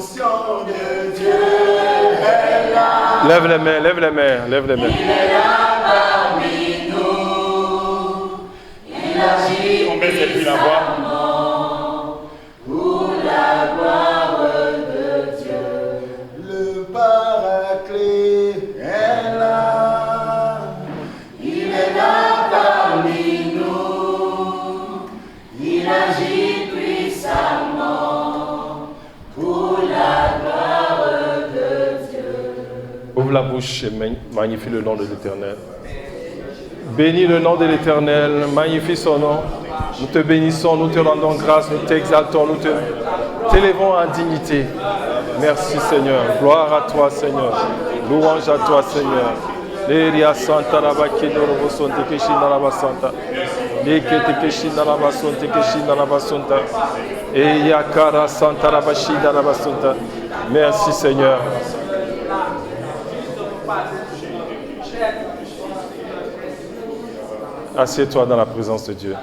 l'onction de Dieu est là. Lève les mains, lève les mains, lève les mains. Il est là parmi nous. Il agit On baisse et puis la voix. pour la gloire de Dieu. Le Paraclet est là. Il est là parmi nous. Il agit puissamment pour la gloire de Dieu. Ouvre la bouche et magnifie le nom de l'Éternel. Bénis le nom de l'Éternel, magnifie son nom. Nous te bénissons, nous te rendons grâce, nous t'exaltons, nous t'élevons en dignité. Merci Seigneur, gloire à toi Seigneur, louange à toi Seigneur. Leria Santa Rabaki Norobo Sonte Keshinda Rabasanta. Lekete Keshinda Rabasonte Keshinda Rabasanta. Et Yakara Santa Rabashida Rabasanta. Merci Seigneur. Assieds-toi dans la présence de Dieu.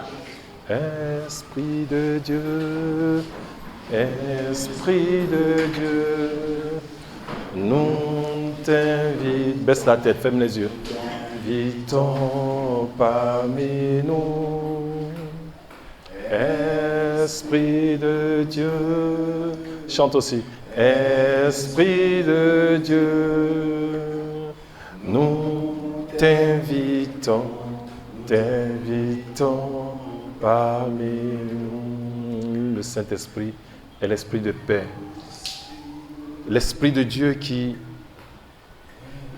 Esprit de Dieu, Esprit de Dieu, nous t'invitons. Baisse la tête, ferme les yeux. Invitons parmi nous. Esprit de Dieu. Chante aussi. Esprit de Dieu, nous t'invitons. T'invitons parmi nous. Le Saint-Esprit est l'Esprit de paix. L'Esprit de Dieu qui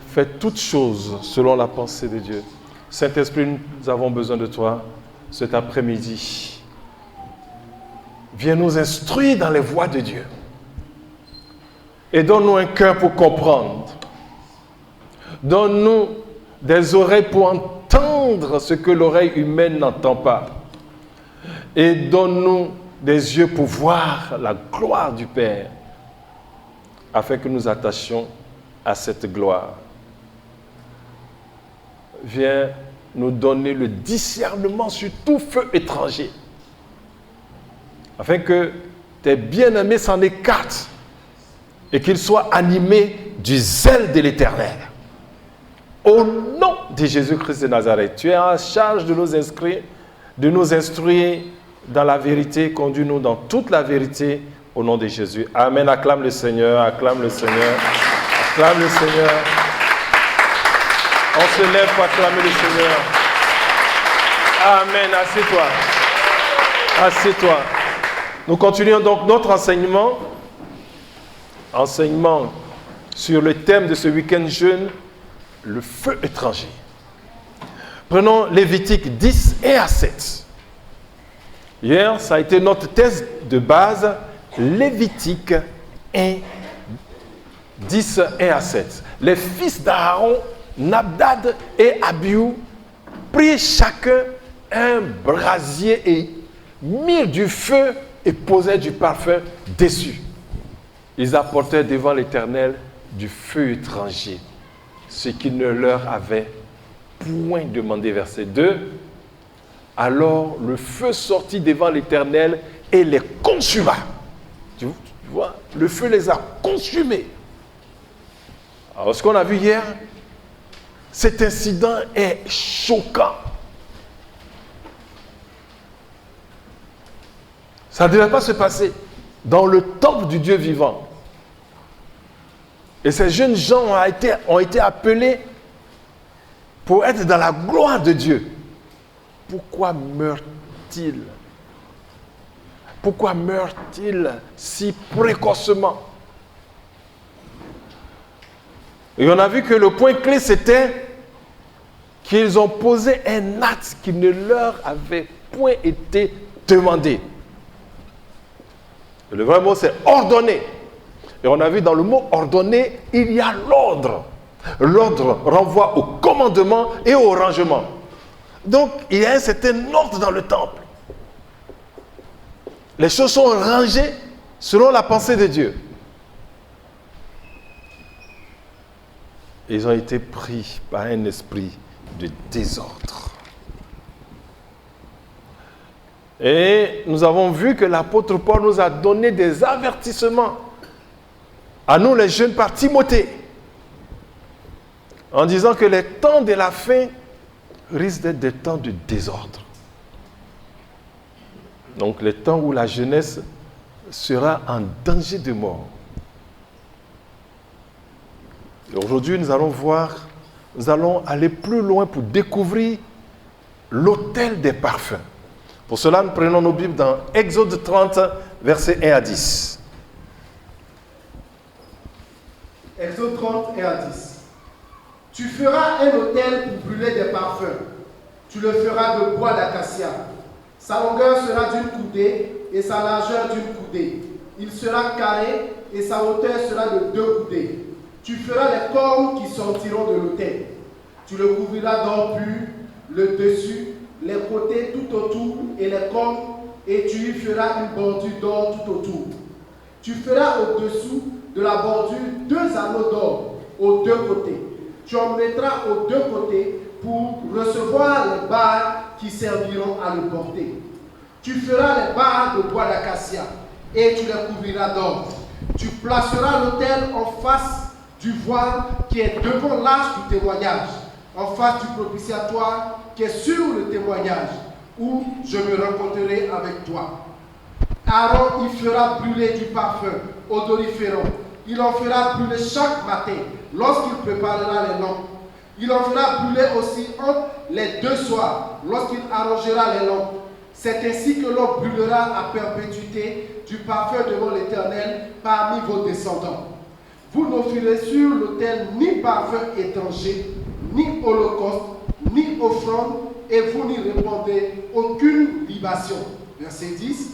fait toutes choses selon la pensée de Dieu. Saint-Esprit, nous avons besoin de toi cet après-midi. Viens nous instruire dans les voies de Dieu. Et donne-nous un cœur pour comprendre. Donne-nous des oreilles pour entendre ce que l'oreille humaine n'entend pas. Et donne-nous des yeux pour voir la gloire du Père, afin que nous attachions à cette gloire. Viens nous donner le discernement sur tout feu étranger, afin que tes bien-aimés s'en écartent et qu'ils soient animés du zèle de l'Éternel. Au nom de Jésus-Christ de Nazareth, tu es en charge de nous instruire dans la vérité, conduis-nous dans toute la vérité au nom de Jésus. Amen. Acclame le Seigneur, acclame le Seigneur, acclame le Seigneur. On se lève pour acclamer le Seigneur. Amen. Assieds-toi. Assieds-toi. Nous continuons donc notre enseignement sur le thème de ce week-end jeûne, le feu étranger. Prenons Lévitique 10 et à 7. Hier, ça a été notre thèse de base, Lévitique 1, 10 et à 7. Les fils d'Aaron, Nabdad et Abihu, prirent chacun un brasier et mirent du feu et posaient du parfum dessus. Ils apportèrent devant l'Éternel du feu étranger, ce qu'il ne leur avait point demandé. Verset 2. Alors le feu sortit devant l'Éternel et les consuma. Tu vois, le feu les a consumés. Alors ce qu'on a vu hier, cet incident est choquant. Ça ne devait pas se passer dans le temple du Dieu vivant. Et ces jeunes gens ont été appelés pour être dans la gloire de Dieu. Pourquoi meurent-ils? Pourquoi meurent-ils si précocement? Et on a vu que le point clé, c'était qu'ils ont posé un acte qui ne leur avait point été demandé. Et le vrai mot, c'est ordonné. Et on a vu dans le mot ordonné, il y a l'ordre. L'ordre renvoie au commandement et au rangement. Donc, il y a un certain ordre dans le temple. Les choses sont rangées selon la pensée de Dieu. Ils ont été pris par un esprit de désordre. Et nous avons vu que l'apôtre Paul nous a donné des avertissements à nous les jeunes par Timothée, en disant que les temps de la fin risquent d'être des temps de désordre. Donc les temps où la jeunesse sera en danger de mort. Et aujourd'hui, nous allons aller plus loin pour découvrir l'autel des parfums. Pour cela, nous prenons nos Bibles dans Exode 30, versets 1 à 10. Exode 30, 1 à 10. Tu feras un autel pour brûler des parfums. Tu le feras de bois d'acacia. Sa longueur sera d'une coudée et sa largeur d'une coudée. Il sera carré et sa hauteur sera de 2 coudées. Tu feras les cornes qui sortiront de l'autel. Tu le couvriras d'or pur, le dessus, les côtés tout autour et les cornes, et tu y feras une bordure d'or tout autour. Tu feras au-dessous de la bordure 2 anneaux d'or aux 2 côtés. Tu en mettras aux 2 côtés pour recevoir les barres qui serviront à le porter. Tu feras les barres de bois d'acacia et tu les couvriras d'or. Tu placeras l'autel en face du voile qui est devant l'arche du témoignage, en face du propitiatoire qui est sur le témoignage, où je me rencontrerai avec toi. Aaron y fera brûler du parfum odoriférant. Il en fera brûler chaque matin lorsqu'il préparera les lampes. Il en fera brûler aussi entre les 2 soirs lorsqu'il arrangera les lampes. C'est ainsi que l'on brûlera à perpétuité du parfum devant l'Éternel parmi vos descendants. Vous n'offrirez sur l'autel ni parfum étranger, ni holocauste, ni offrande, et vous n'y répandrez aucune libation. Verset 10.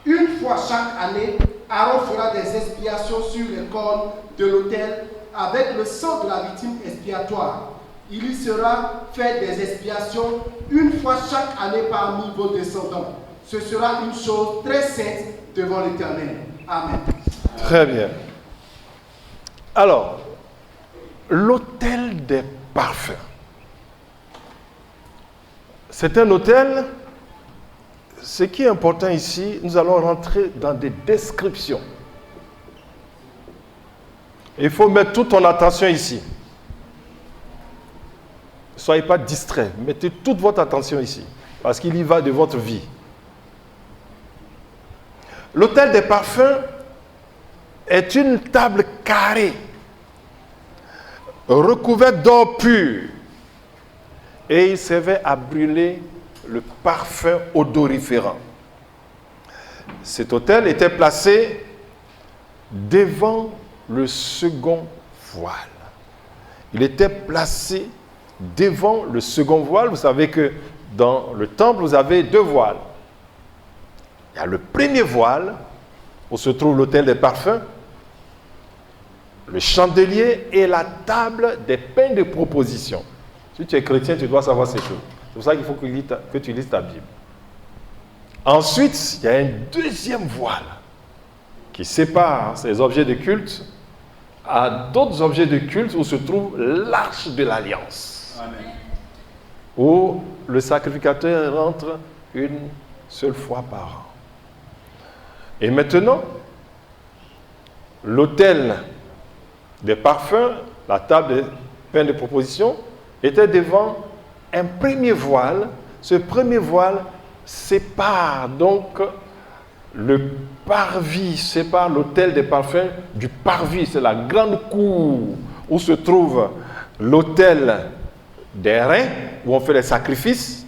Une fois chaque année, Aaron fera des expiations sur les cornes de l'autel avec le sang de la victime expiatoire. Il y sera fait des expiations une fois chaque année parmi vos descendants. Ce sera une chose très sainte devant l'Éternel. Amen. Très bien. Alors, l'autel des parfums. C'est un autel. Ce qui est important ici, nous allons rentrer dans des descriptions. Il faut mettre toute ton attention ici. Ne soyez pas distraits. Mettez toute votre attention ici. Parce qu'il y va de votre vie. L'autel des parfums est une table carrée, recouverte d'or pur. Et il servait à brûler le parfum odoriférant. Cet autel était placé devant le second voile. Il était placé devant le second voile. Vous savez que dans le temple, vous avez 2 voiles. Il y a le premier voile, où se trouve l'autel des parfums, le chandelier et la table des pains de proposition. Si tu es chrétien, tu dois savoir ces choses. C'est pour ça qu'il faut que tu lises ta Bible. Ensuite, il y a un deuxième voile qui sépare ces objets de culte à d'autres objets de culte où se trouve l'arche de l'alliance. Amen. Où le sacrificateur rentre une seule fois par an. Et maintenant, l'autel des parfums, la table des pains de proposition, était devant un premier voile. Ce premier voile sépare donc le parvis, sépare l'autel des parfums du parvis. C'est la grande cour où se trouve l'autel des reins, où on fait les sacrifices,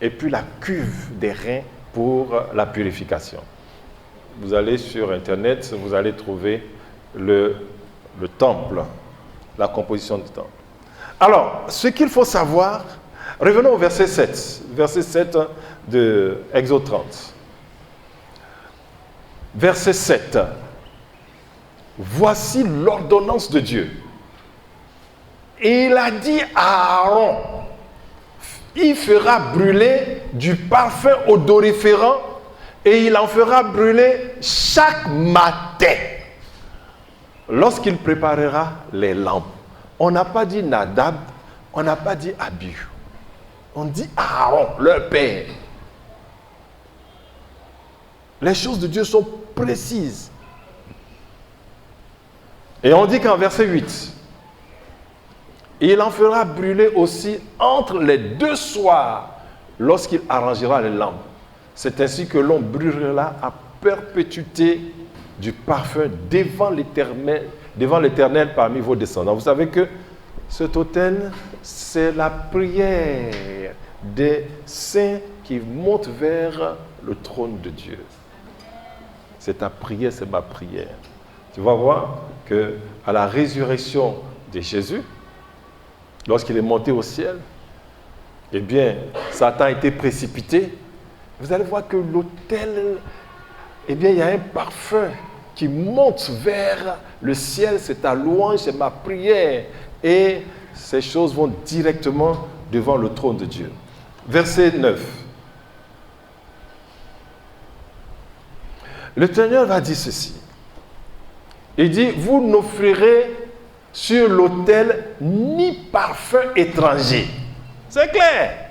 et puis la cuve des reins pour la purification. Vous allez sur Internet, vous allez trouver le temple, la composition du temple. Alors, ce qu'il faut savoir, revenons au verset 7 de Exode 30. Verset 7. Voici l'ordonnance de Dieu. Et il a dit à Aaron, il fera brûler du parfum odoriférant et il en fera brûler chaque matin lorsqu'il préparera les lampes. On n'a pas dit Nadab, on n'a pas dit Abihu. On dit Aaron, leur père. Les choses de Dieu sont précises. Et on dit qu'en verset 8, il en fera brûler aussi entre les deux soirs lorsqu'il arrangera les lampes. C'est ainsi que l'on brûlera à perpétuité du parfum devant l'Éternel parmi vos descendants. Vous savez que cet autel, c'est la prière des saints qui montent vers le trône de Dieu. C'est ta prière, c'est ma prière. Tu vas voir qu'à la résurrection de Jésus, lorsqu'il est monté au ciel, eh bien, Satan a été précipité. Vous allez voir que l'autel, eh bien, il y a un parfum qui monte vers le ciel. C'est ta louange, c'est ma prière. Et ces choses vont directement devant le trône de Dieu. Verset 9. Le Seigneur va dire ceci. Il dit, vous n'offrirez sur l'autel ni parfum étranger. C'est clair.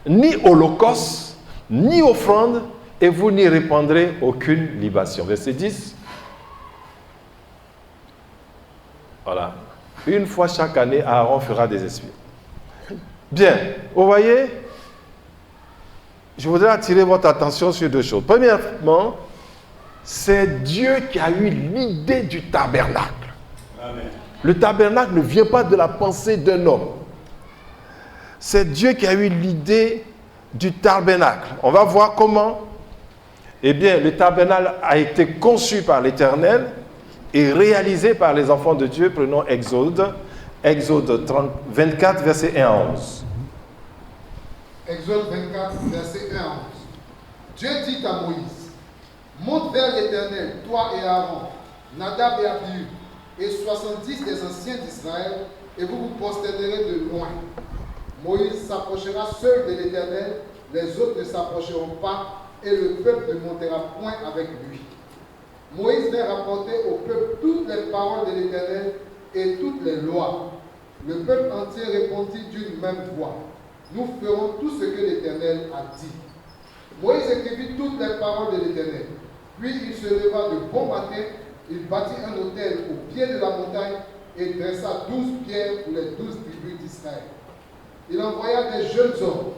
Ni holocauste, ni offrande, et vous n'y répandrez aucune libation. Verset 10. Voilà. Une fois chaque année, Aaron fera des essuies. Bien, vous voyez, je voudrais attirer votre attention sur deux choses. Premièrement, c'est Dieu qui a eu l'idée du tabernacle. Amen. Le tabernacle ne vient pas de la pensée d'un homme. C'est Dieu qui a eu l'idée du tabernacle. On va voir comment. Eh bien, le tabernacle a été conçu par l'Éternel et réalisé par les enfants de Dieu. Prenons Exode 24, versets 1 à 11. Exode 24, versets 1 à 11. Dieu dit à Moïse, monte vers l'Éternel, toi et Aaron, Nadab et Abihu, et 70 des anciens d'Israël, et vous vous prosternerez de loin. Moïse s'approchera seul de l'Éternel, les autres ne s'approcheront pas, et le peuple ne montera point avec lui. Moïse vint rapporter au peuple toutes les paroles de l'Éternel et toutes les lois. Le peuple entier répondit d'une même voix, nous ferons tout ce que l'Éternel a dit. Moïse écrivit toutes les paroles de l'Éternel. Puis il se leva de bon matin, il bâtit un autel au pied de la montagne et dressa 12 pierres pour les 12 tribus d'Israël. Il envoya des jeunes hommes,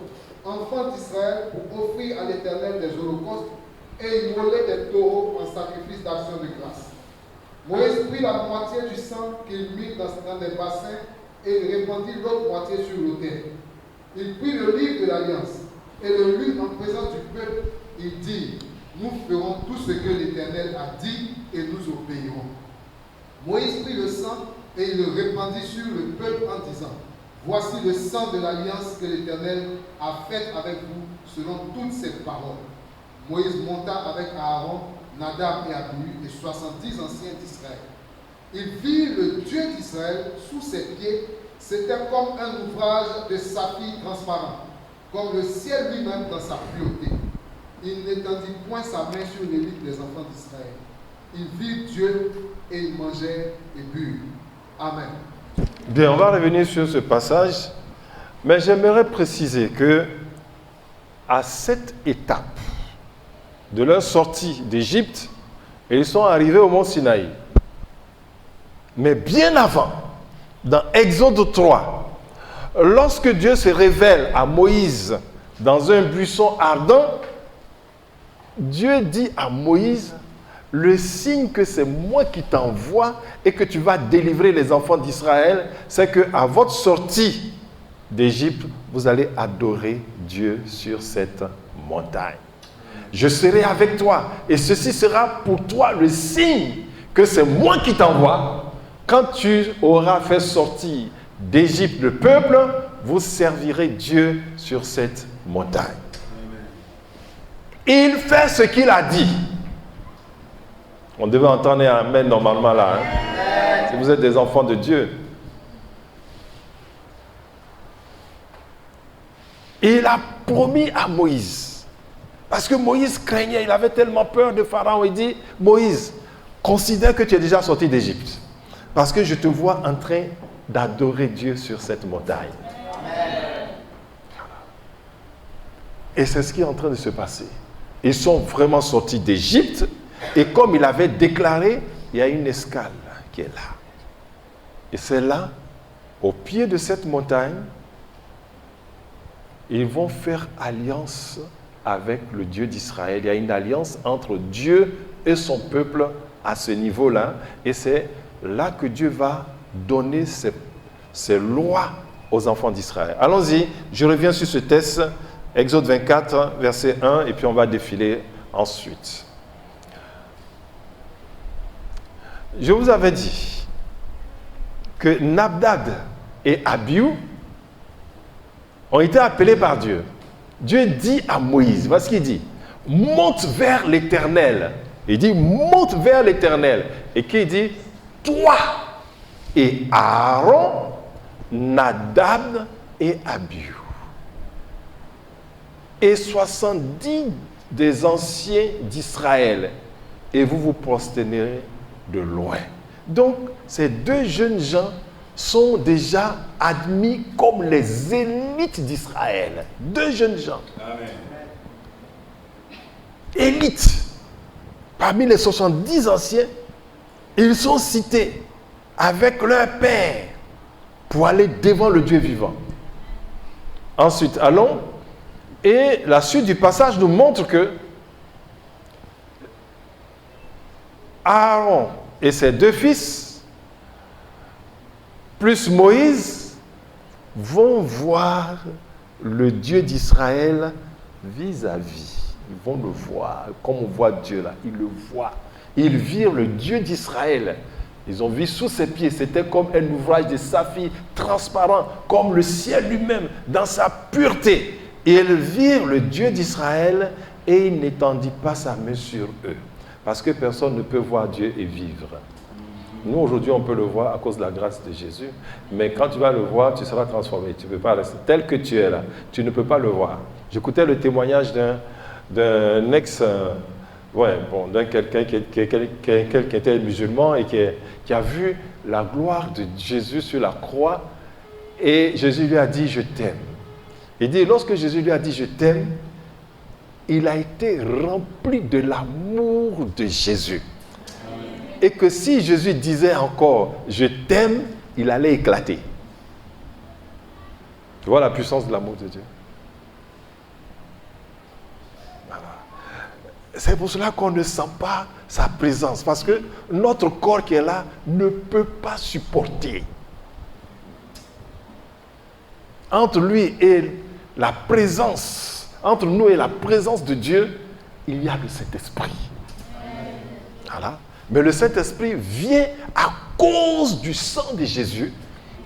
enfants d'Israël, pour offrir à l'Éternel des holocaustes et il molait des taureaux en sacrifice d'action de grâce. Moïse prit la moitié du sang qu'il mit dans des bassins et il répandit l'autre moitié sur l'autel. Il prit le livre de l'Alliance et le lut en présence du peuple. Il dit, nous ferons tout ce que l'Éternel a dit et nous obéirons. Moïse prit le sang et il le répandit sur le peuple en disant, voici le sang de l'Alliance que l'Éternel a faite avec vous selon toutes ses paroles. Moïse monta avec Aaron, Nadab et Abihu et 70 anciens d'Israël. Il vit le Dieu d'Israël sous ses pieds. C'était comme un ouvrage de saphir transparent, comme le ciel lui-même dans sa pureté. Il n'étendit point sa main sur l'élite des enfants d'Israël. Il vit Dieu et il mangeait et but. Amen. Bien, on va revenir sur ce passage, mais j'aimerais préciser que à cette étape de leur sortie d'Égypte, ils sont arrivés au mont Sinaï. Mais bien avant, dans Exode 3, lorsque Dieu se révèle à Moïse dans un buisson ardent, Dieu dit à Moïse, le signe que c'est moi qui t'envoie et que tu vas délivrer les enfants d'Israël, c'est qu'à votre sortie d'Égypte, vous allez adorer Dieu sur cette montagne. Je serai avec toi et ceci sera pour toi le signe que c'est moi qui t'envoie. Quand tu auras fait sortir d'Égypte le peuple, vous servirez Dieu sur cette montagne. Il fait ce qu'il a dit. On devait entendre un amen normalement là. Hein? Si vous êtes des enfants de Dieu. Et il a promis à Moïse. Parce que Moïse craignait, il avait tellement peur de Pharaon. Il dit, Moïse, considère que tu es déjà sorti d'Égypte. Parce que je te vois en train d'adorer Dieu sur cette montagne. Et c'est ce qui est en train de se passer. Ils sont vraiment sortis d'Égypte. Et comme il avait déclaré, il y a une escale qui est là. Et c'est là, au pied de cette montagne, ils vont faire alliance avec le Dieu d'Israël. Il y a une alliance entre Dieu et son peuple à ce niveau-là. Et c'est là que Dieu va donner ses lois aux enfants d'Israël. Allons-y, je reviens sur ce texte, Exode 24, verset 1, et puis on va défiler ensuite. Je vous avais dit que Nadab et Abihu ont été appelés par Dieu. Dieu dit à Moïse, voici ce qu'il dit, monte vers l'Éternel. Il dit, monte vers l'Éternel. Et qui dit, toi et Aaron, Nadab et Abihu. Et 70 des anciens d'Israël. Et vous vous prosternerez de loin. Donc, ces deux jeunes gens sont déjà admis comme les élites d'Israël. Deux jeunes gens. Amen. Élites. Parmi les 70 anciens, ils sont cités avec leur père pour aller devant le Dieu vivant. Ensuite, allons. Et la suite du passage nous montre que Aaron et ses deux fils, plus Moïse, vont voir le Dieu d'Israël vis-à-vis. Ils vont le voir, comme on voit Dieu là, ils le voient. Ils virent le Dieu d'Israël. Ils ont vu sous ses pieds, c'était comme un ouvrage de saphir transparent, comme le ciel lui-même, dans sa pureté. Et ils virent le Dieu d'Israël et il n'étendit pas sa main sur eux. Parce que personne ne peut voir Dieu et vivre. Nous, aujourd'hui, on peut le voir à cause de la grâce de Jésus. Mais quand tu vas le voir, tu seras transformé. Tu ne peux pas rester tel que tu es là. Tu ne peux pas le voir. J'écoutais le témoignage d'un ex... d'un quelqu'un qui était musulman et qui a vu la gloire de Jésus sur la croix. Et Jésus lui a dit, je t'aime. Il dit, lorsque Jésus lui a dit, je t'aime, il a été rempli de l'amour de Jésus. Et que si Jésus disait encore, je t'aime, il allait éclater. Tu vois la puissance de l'amour de Dieu? Voilà. C'est pour cela qu'on ne sent pas sa présence. Parce que notre corps qui est là ne peut pas supporter. Entre lui et la présence, entre nous et la présence de Dieu, il y a le Saint-Esprit. Voilà. Mais le Saint-Esprit vient à cause du sang de Jésus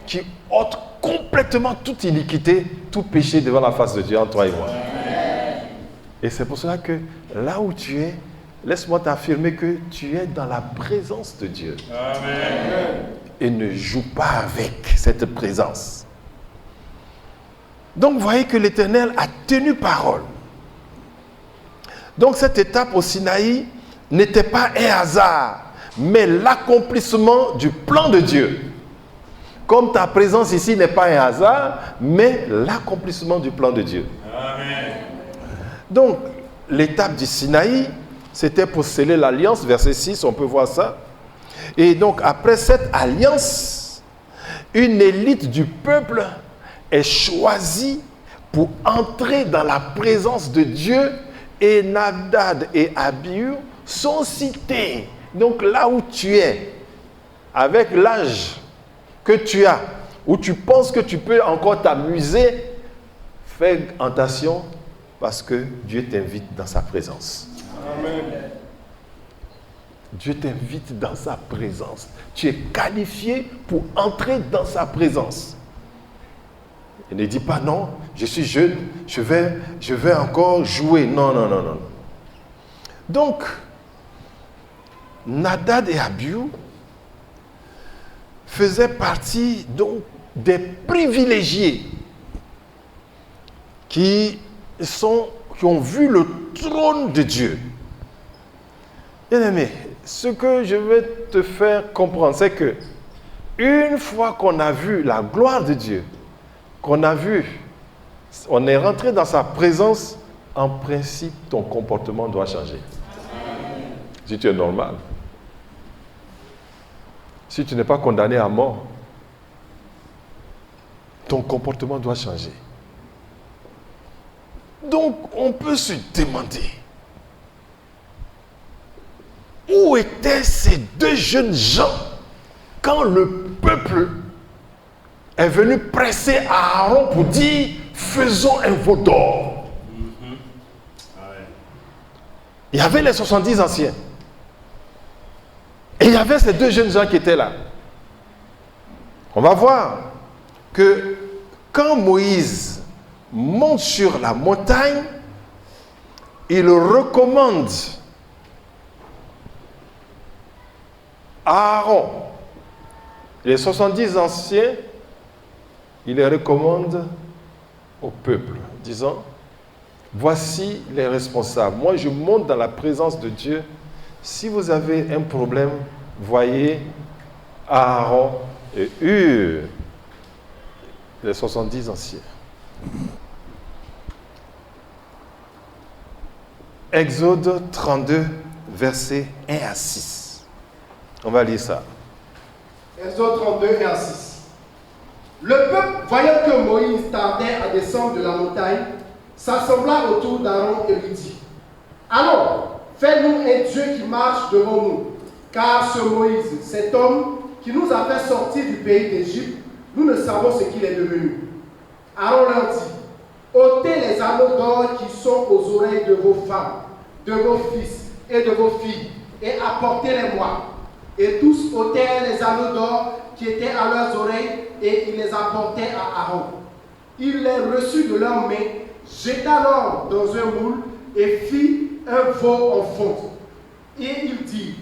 qui ôte complètement toute iniquité, tout péché devant la face de Dieu en toi et moi. Et c'est pour cela que là où tu es, laisse-moi t'affirmer que tu es dans la présence de Dieu. Amen. Et ne joue pas avec cette présence. Donc, vous voyez que l'Éternel a tenu parole. Donc, cette étape au Sinaï n'était pas un hasard, mais l'accomplissement du plan de Dieu. Comme ta présence ici n'est pas un hasard, mais l'accomplissement du plan de Dieu. Amen. Donc, l'étape du Sinaï, c'était pour sceller l'alliance, verset 6, on peut voir ça. Et donc, après cette alliance, une élite du peuple est choisi pour entrer dans la présence de Dieu et Nadab et Abihu sont cités. Donc là où tu es, avec l'âge que tu as, où tu penses que tu peux encore t'amuser, fais attention parce que Dieu t'invite dans sa présence. Amen. Dieu t'invite dans sa présence. Tu es qualifié pour entrer dans sa présence. Il ne dit pas non, je suis jeune, je vais encore jouer. Non. Donc, Nadab et Abihu faisaient partie donc des privilégiés qui ont vu le trône de Dieu. Bien-aimé, ce que je vais te faire comprendre, c'est que une fois qu'on a vu la gloire de Dieu, qu'on a vu, on est rentré dans sa présence, en principe, ton comportement doit changer. Si tu es normal. si tu n'es pas condamné à mort, ton comportement doit changer. Donc, on peut se demander, où étaient ces deux jeunes gens quand le peuple est venu presser Aaron pour dire, faisons un veau d'or. Il y avait les 70 anciens. Et il y avait ces deux jeunes gens qui étaient là. On va voir que quand Moïse monte sur la montagne, il recommande à Aaron, les 70 anciens, il les recommande au peuple, disant, voici les responsables. Moi, je monte dans la présence de Dieu. Si vous avez un problème, voyez Aaron et Hur, les 70 anciens. Exode 32, versets 1 à 6. On va lire ça. Exode 32, 1 à 6. Le peuple, voyant que Moïse tardait à descendre de la montagne, s'assembla autour d'Aaron et lui dit, allons, fais-nous un Dieu qui marche devant nous, car ce Moïse, cet homme qui nous a fait sortir du pays d'Égypte, nous ne savons ce qu'il est devenu. Aaron leur dit, ôtez les anneaux d'or qui sont aux oreilles de vos femmes, de vos fils et de vos filles, et apportez-les-moi. Et tous ôtèrent les anneaux d'or qui étaient à leurs oreilles, et ils les apportaient à Aaron. Il les reçut de leurs mains, jeta l'or dans un moule, et fit un veau en fonte. Et il dit,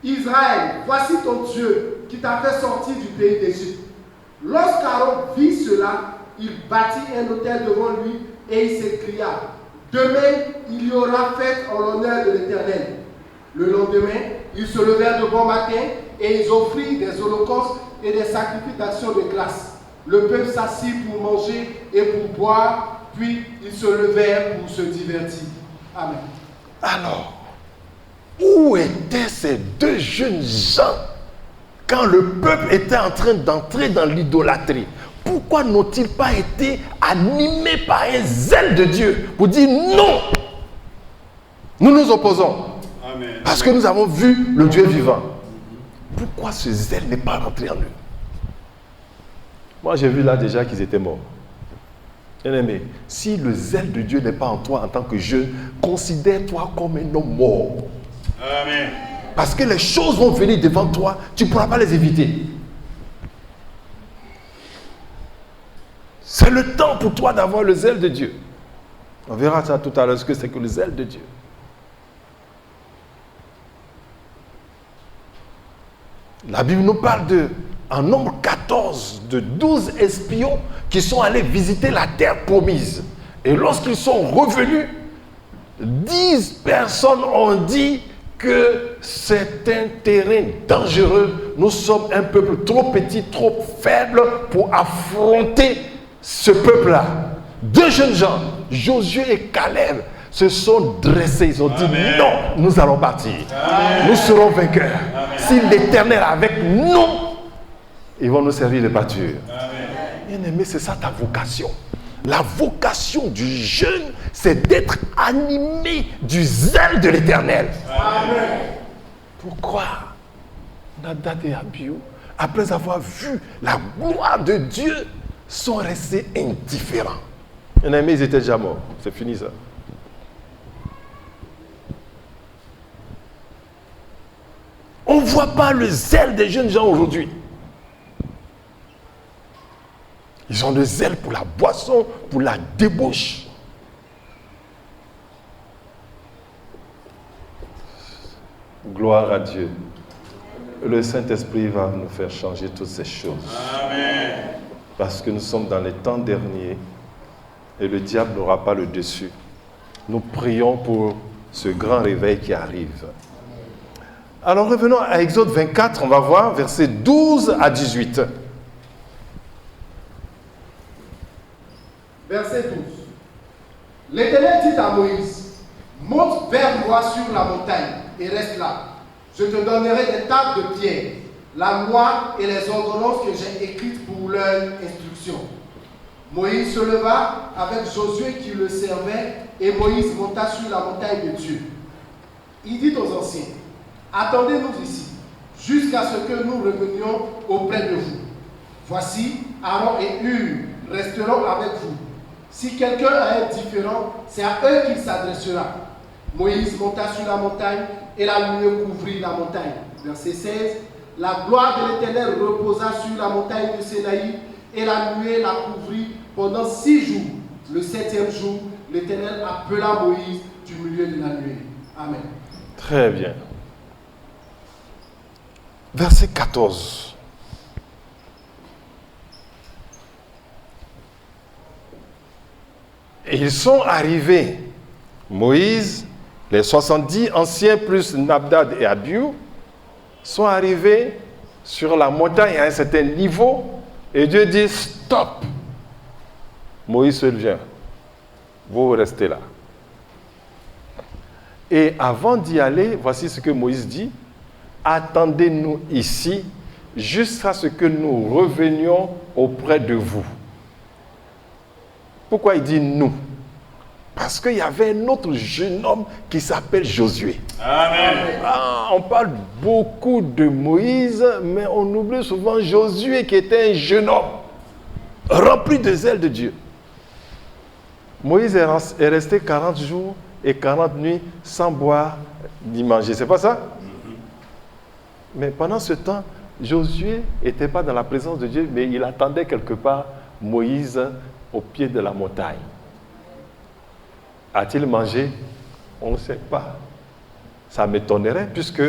Israël, voici ton Dieu qui t'a fait sortir du pays d'Égypte. Lorsqu'Aaron vit cela, il bâtit un autel devant lui et il s'écria, demain il y aura fête en l'honneur de l'Éternel. Le lendemain, ils se levèrent de bon matin et ils offrirent des holocaustes et des sacrifices d'action de grâce. Le peuple s'assit pour manger et pour boire, puis ils se levèrent pour se divertir. Amen. Alors, où étaient ces deux jeunes gens quand le peuple était en train d'entrer dans l'idolâtrie? Pourquoi n'ont-ils pas été animés par un zèle de Dieu pour dire non? Nous nous opposons. Amen. Parce que nous avons vu le Dieu vivant. Pourquoi ce zèle n'est pas rentré en eux? Moi, j'ai vu là déjà qu'ils étaient morts. Bien-aimé, si le zèle de Dieu n'est pas en toi en tant que jeune, considère-toi comme un homme mort. Amen. Parce que les choses vont venir devant toi, tu ne pourras pas les éviter. C'est le temps pour toi d'avoir le zèle de Dieu. On verra ça tout à l'heure, ce que c'est que le zèle de Dieu. La Bible nous parle en nombre 14, de 12 espions qui sont allés visiter la terre promise. Et lorsqu'ils sont revenus, 10 personnes ont dit que c'est un terrain dangereux. Nous sommes un peuple trop petit, trop faible pour affronter ce peuple-là. Deux jeunes gens, Josué et Caleb, se sont dressés. Ils ont dit, Amen. Non, nous allons partir. Amen. Nous serons vainqueurs. Amen. Si l'Éternel est avec nous, ils vont nous servir de pâture. Bien-aimé, c'est ça ta vocation. La vocation du jeune, c'est d'être animé du zèle de l'Éternel. Amen. Pourquoi Nadab et Abihu, après avoir vu la gloire de Dieu, sont restés indifférents? Bien-aimé, ils étaient déjà morts. C'est fini ça. On ne voit pas le zèle des jeunes gens aujourd'hui. Ils ont le zèle pour la boisson, pour la débauche. Gloire à Dieu. Le Saint-Esprit va nous faire changer toutes ces choses. Amen. Parce que nous sommes dans les temps derniers et le diable n'aura pas le dessus. Nous prions pour ce grand réveil qui arrive. Alors revenons à Exode 24, on va voir versets 12 à 18. Verset 12. L'Éternel dit à Moïse, monte vers moi sur la montagne et reste là. Je te donnerai des tables de pierre. la loi et les ordonnances que j'ai écrites pour leur instruction. Moïse se leva avec Josué qui le servait et Moïse monta sur la montagne de Dieu. Il dit aux anciens, attendez-nous ici, jusqu'à ce que nous revenions auprès de vous. Voici, Aaron et Hur resteront avec vous. Si quelqu'un a un différent, c'est à eux qu'il s'adressera. Moïse monta sur la montagne et la nuée couvrit la montagne. Verset 16. La gloire de l'Éternel reposa sur la montagne de Sinaï et la nuée la couvrit pendant 6 jours. Le 7e jour, l'Éternel appela Moïse du milieu de la nuée. Amen. Très bien. Verset 14. Et ils sont arrivés, Moïse, les 70 anciens plus Nadab et Abihu, sont arrivés sur la montagne à un certain niveau et Dieu dit stop. Moïse seul vient. Vous restez là. Et avant d'y aller, voici ce que Moïse dit. Attendez-nous ici jusqu'à ce que nous revenions auprès de vous. Pourquoi il dit nous? Parce qu'il y avait un autre jeune homme qui s'appelle Josué. Amen. On parle beaucoup de Moïse, mais on oublie souvent Josué qui était un jeune homme rempli de zèle de Dieu. Moïse est resté 40 jours et 40 nuits sans boire ni manger. C'est pas ça? Mais pendant ce temps, Josué n'était pas dans la présence de Dieu, mais il attendait quelque part Moïse au pied de la montagne. A-t-il mangé? On ne sait pas. Ça m'étonnerait, puisque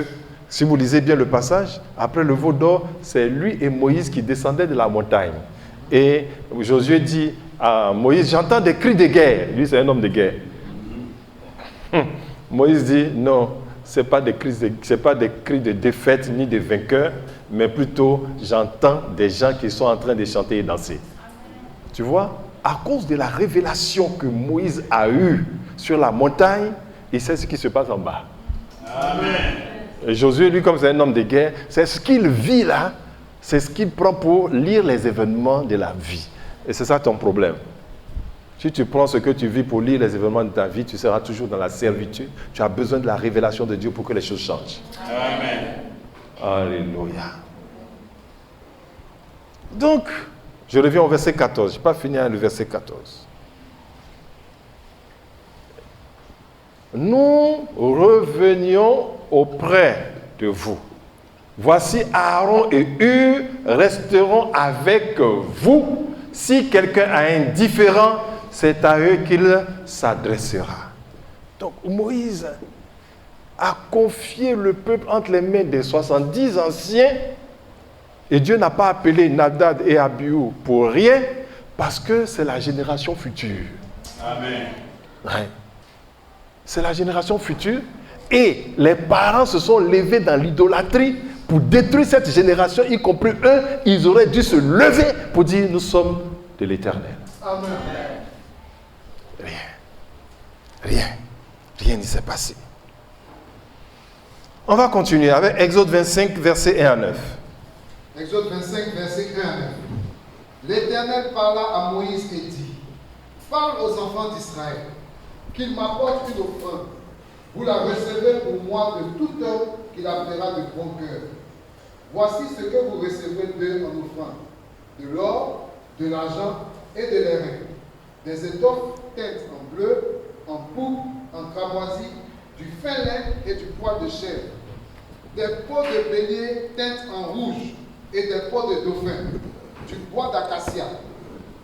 si vous lisez bien le passage, après le veau d'or, c'est lui et Moïse qui descendaient de la montagne. Et Josué dit à Moïse, j'entends des cris de guerre. Lui, c'est un homme de guerre. Moïse dit, non, ce n'est pas des cris de défaite ni de vainqueur, mais plutôt, j'entends des gens qui sont en train de chanter et danser. Tu vois, à cause de la révélation que Moïse a eue sur la montagne, il sait ce qui se passe en bas. Amen. Et Josué, lui, comme c'est un homme de guerre, c'est ce qu'il vit là, c'est ce qu'il prend pour lire les événements de la vie. Et c'est ça ton problème. Si tu prends ce que tu vis pour lire les événements de ta vie, tu seras toujours dans la servitude. Tu as besoin de la révélation de Dieu pour que les choses changent. Amen. Alléluia. Donc, je reviens au verset 14. Je n'ai pas fini le verset 14. Nous revenions auprès de vous. Voici Aaron et Hur resteront avec vous. Si quelqu'un a un différent, c'est à eux qu'il s'adressera. Donc Moïse a confié le peuple entre les mains des 70 anciens. Et Dieu n'a pas appelé Nadab et Abihu pour rien, parce que c'est la génération future. Amen. Ouais. C'est la génération future. Et les parents se sont levés dans l'idolâtrie pour détruire cette génération, y compris eux. Ils auraient dû se lever pour dire, nous sommes de l'Éternel. Amen. Rien ne s'est passé. On va continuer avec Exode 25, versets 1 à 9. Exode 25, verset 1 à 9. L'Éternel parla à Moïse et dit, parle aux enfants d'Israël, qu'ils m'apportent une offrande. Vous la recevez pour moi de tout homme qui la fera de bon cœur. Voici ce que vous recevrez d'eux en offrande. De l'or, de l'argent et de l'airain. Des étoffes teintes en bleu, en pourpre, en cramoisi, du fin lin et du poil de chèvre. Des peaux de bélier teintes en rouge et des peaux de dauphin. Du bois d'acacia.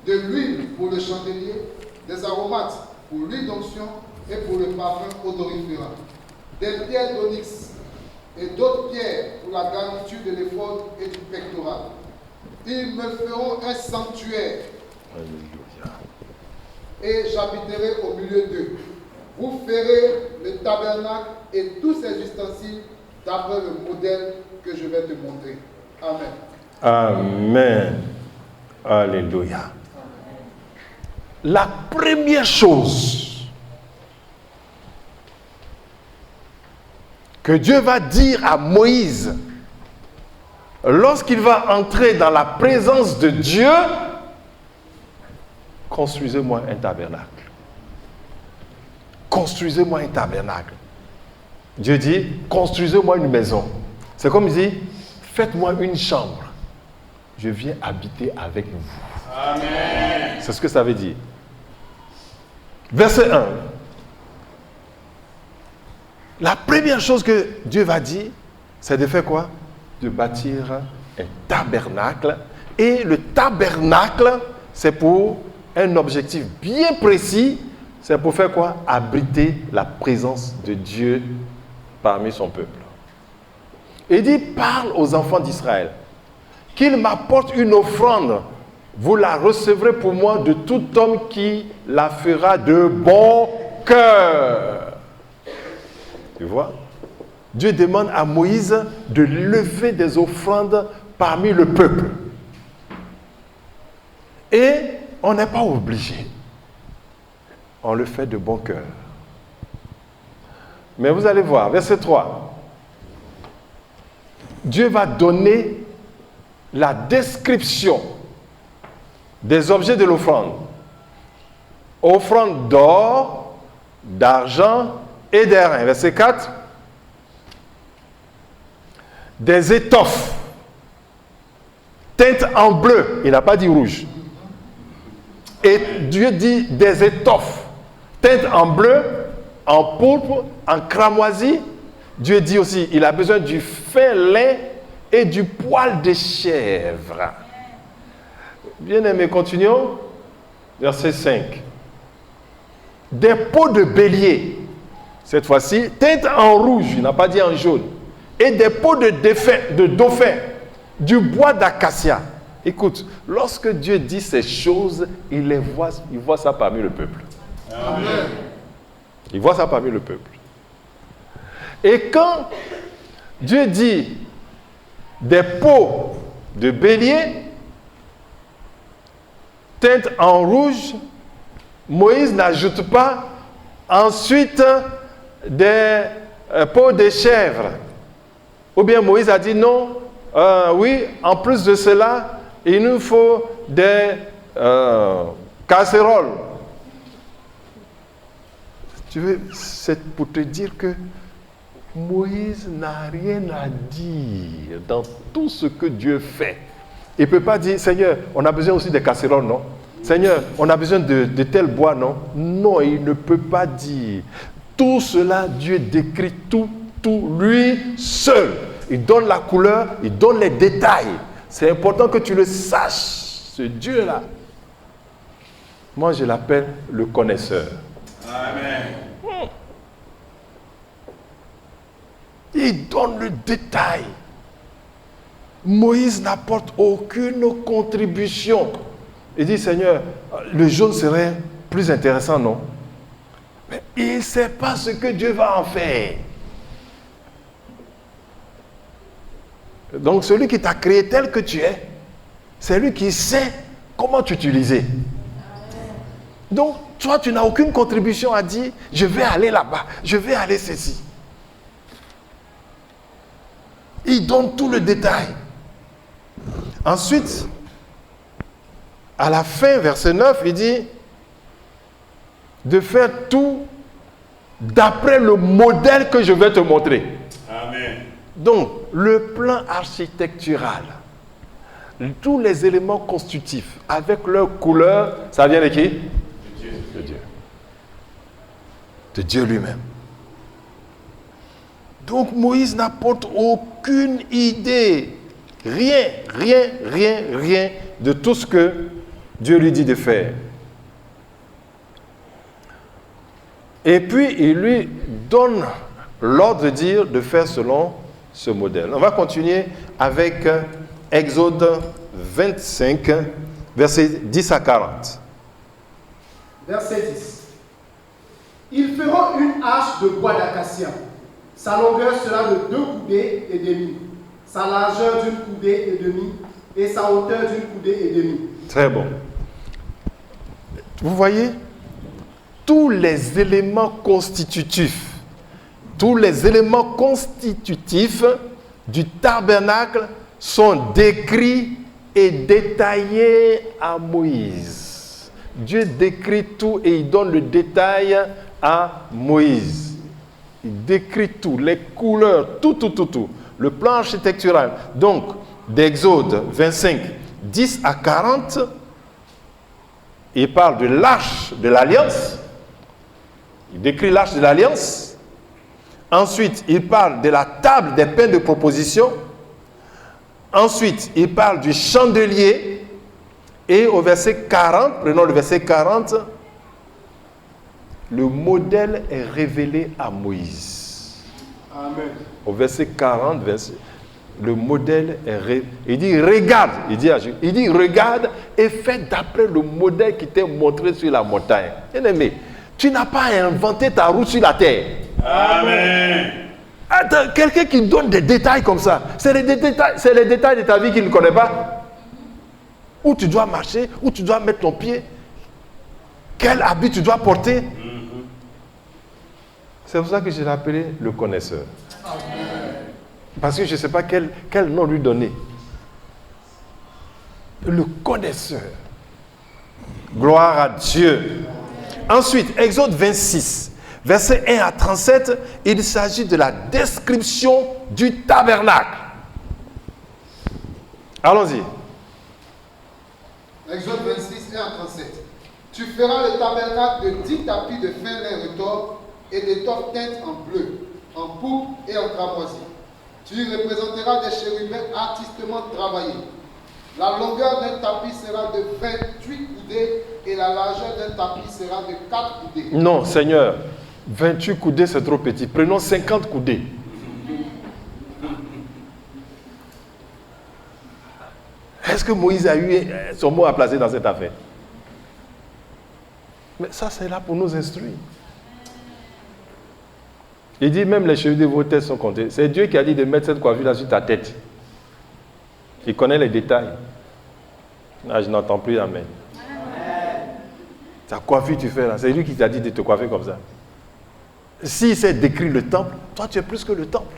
De l'huile pour le chandelier. Des aromates pour l'huile d'onction et pour le parfum odoriférant. Des pierres d'onyx et d'autres pierres pour la garniture de l'éphod et du pectoral. Ils me feront un sanctuaire. Alléluia. Et j'habiterai au milieu d'eux. Vous ferez le tabernacle et tous ses ustensiles d'après le modèle que je vais te montrer. Amen. Amen. Alléluia. La première chose que Dieu va dire à Moïse lorsqu'il va entrer dans la présence de Dieu, construisez-moi un tabernacle. Construisez-moi un tabernacle. Dieu dit, construisez-moi une maison. C'est comme il dit, faites-moi une chambre. Je viens habiter avec vous. Amen. C'est ce que ça veut dire. Verset 1. La première chose que Dieu va dire, c'est de faire quoi? De bâtir un tabernacle. Et le tabernacle, c'est pour un objectif bien précis. C'est pour faire quoi? Abriter la présence de Dieu parmi son peuple. Il dit, parle aux enfants d'Israël, qu'ils m'apportent une offrande. Vous la recevrez pour moi de tout homme qui la fera de bon cœur. Tu vois? Dieu demande à Moïse de lever des offrandes parmi le peuple. Et on n'est pas obligé. On le fait de bon cœur. Mais vous allez voir, verset 3. Dieu va donner la description des objets de l'offrande. Offrande d'or, d'argent et d'airain. Verset 4. Des étoffes teintes en bleu. Il n'a pas dit rouge. Et Dieu dit des étoffes teintes en bleu, en pourpre, en cramoisi. Dieu dit aussi, il a besoin du fin lin et du poil de chèvre. Bien-aimés, continuons. Verset 5. Des peaux de bélier, cette fois-ci, teintes en rouge, il n'a pas dit en jaune, et des peaux de dauphin, du bois d'acacia. Écoute, lorsque Dieu dit ces choses, il voit ça parmi le peuple. Amen. Il voit ça parmi le peuple. Et quand Dieu dit des peaux de bélier teintes en rouge, Moïse n'ajoute pas ensuite des peaux de chèvre. Ou bien Moïse a dit non, oui, en plus de cela, il nous faut des casseroles. Tu veux, c'est pour te dire que Moïse n'a rien à dire dans tout ce que Dieu fait. Il ne peut pas dire, Seigneur, on a besoin aussi des casseroles, non? Seigneur, on a besoin de tel bois, non? Non, il ne peut pas dire. Tout cela, Dieu décrit tout lui seul. Il donne la couleur, il donne les détails. C'est important que tu le saches, ce Dieu-là. Moi, je l'appelle le connaisseur. Amen. Il donne le détail. Moïse n'apporte aucune contribution. Il dit, Seigneur, le jaune serait plus intéressant, non? Mais il ne sait pas ce que Dieu va en faire. Donc celui qui t'a créé tel que tu es, c'est lui qui sait comment t'utiliser. Donc toi, tu n'as aucune contribution à dire, je vais aller là-bas, je vais aller ceci. Il donne tout le détail. Ensuite, à la fin, verset 9, il dit de faire tout d'après le modèle que je vais te montrer. Amen. Donc, le plan architectural, tous les éléments constitutifs, avec leur couleur, ça vient de qui? De Dieu. De Dieu lui-même. Donc, Moïse n'apporte aucune idée, rien de tout ce que Dieu lui dit de faire. Et puis, il lui donne l'ordre de dire de faire selon ce modèle. On va continuer avec Exode 25, versets 10 à 40. Verset 10. Ils feront une hache de bois d'acacia. Sa longueur sera de 2 coudées et demie, sa largeur d'une coudée et demie, et sa hauteur d'une coudée et demie. Très bon. Vous voyez, tous les éléments constitutifs du tabernacle sont décrits et détaillés à Moïse. Dieu décrit tout et il donne le détail à Moïse. Il décrit tout, les couleurs, tout. Le plan architectural. Donc, d'Exode 25, 10 à 40, il parle de l'arche de l'alliance. Il décrit l'arche de l'alliance. Ensuite, il parle de la table des pains de proposition. Ensuite, il parle du chandelier. Et au verset 40, prenons le verset 40, le modèle est révélé à Moïse. Amen. Au verset 40, le modèle est révélé. Il dit, regarde, il dit, regarde et fais d'après le modèle qui t'est montré sur la montagne. Bien-aimé, tu n'as pas inventé ta route sur la terre. Amen. Attends, quelqu'un qui donne des détails comme ça, c'est les détails de ta vie qu'il ne connaît pas. Où tu dois marcher, où tu dois mettre ton pied, quel habit tu dois porter. C'est pour ça que je l'ai appelé le connaisseur. Parce que je ne sais pas quel nom lui donner. Le connaisseur. Gloire à Dieu. Ensuite, Exode 26, versets 1 à 37, il s'agit de la description du tabernacle. Allons-y. Exode 26, 1 à 37. Tu feras le tabernacle de 10 tapis de fin lin retors et d'étoffes teintes en bleu, en pourpre et en cramoisi. Tu y représenteras des chérubins artistement travaillés. La longueur d'un tapis sera de 28 coudées et la largeur d'un tapis sera de 4 coudées. Non, Seigneur, 28 coudées c'est trop petit. Prenons 50 coudées. Est-ce que Moïse a eu son mot à placer dans cette affaire? Mais ça, c'est là pour nous instruire. Il dit même les cheveux de vos têtes sont comptés. C'est Dieu qui a dit de mettre cette coiffure là sur ta tête. Il connaît les détails. Ah, je n'entends plus amen. Ta coiffure tu fais là, c'est lui qui t'a dit de te coiffer comme ça. S'il sait décrire le temple, toi tu es plus que le temple.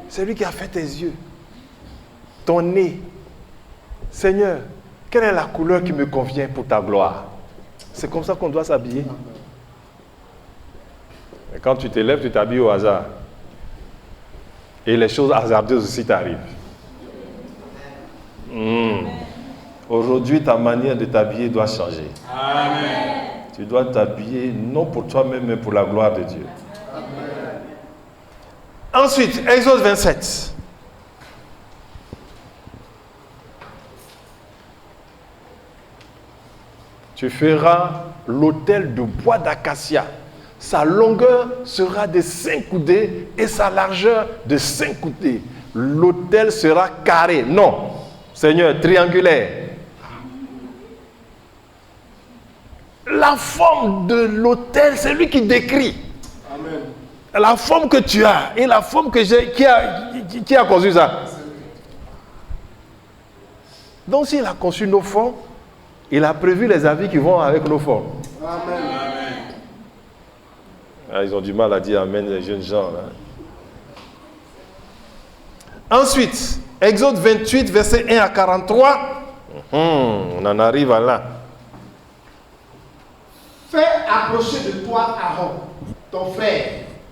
C'est lui qui a fait tes yeux, ton nez. Seigneur, quelle est la couleur qui me convient pour ta gloire? C'est comme ça qu'on doit s'habiller. Et quand tu te lèves, tu t'habilles au hasard. Et les choses hasardeuses aussi t'arrivent. Aujourd'hui, ta manière de t'habiller doit changer. Amen. Tu dois t'habiller non pour toi-même, mais pour la gloire de Dieu. Amen. Ensuite, Exode 27. Tu feras l'autel de bois d'acacia. Sa longueur sera de 5 coudées et sa largeur de 5 coudées. L'autel sera carré. Non, Seigneur, triangulaire. La forme de l'autel, c'est lui qui décrit. Amen. La forme que tu as et la forme que j'ai, qui a conçu ça? Donc s'il a conçu nos formes, il a prévu les avis qui vont avec nos formes. Amen. Ah, ils ont du mal à dire amen, les jeunes gens. Là. Ensuite, Exode 28, verset 1 à 43. On en arrive à là. Fais approcher de toi Aaron, ton frère,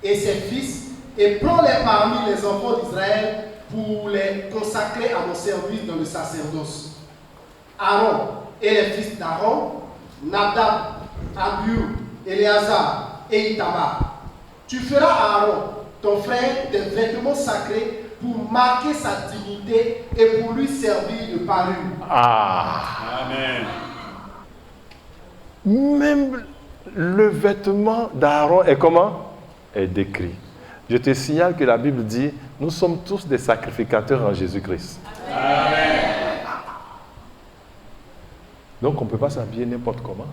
et ses fils, et prends-les parmi les enfants d'Israël pour les consacrer à mon service dans le sacerdoce. Aaron et les fils d'Aaron, Nadab, Abihu, Éléazar et Itamar. Tu feras à Aaron, ton frère, des vêtements sacrés pour marquer sa dignité et pour lui servir de parure. Ah. Amen. Même le vêtement d'Aaron est comment? Est décrit. Je te signale que la Bible dit, nous sommes tous des sacrificateurs en Jésus-Christ. Amen. Donc on ne peut pas s'habiller n'importe comment.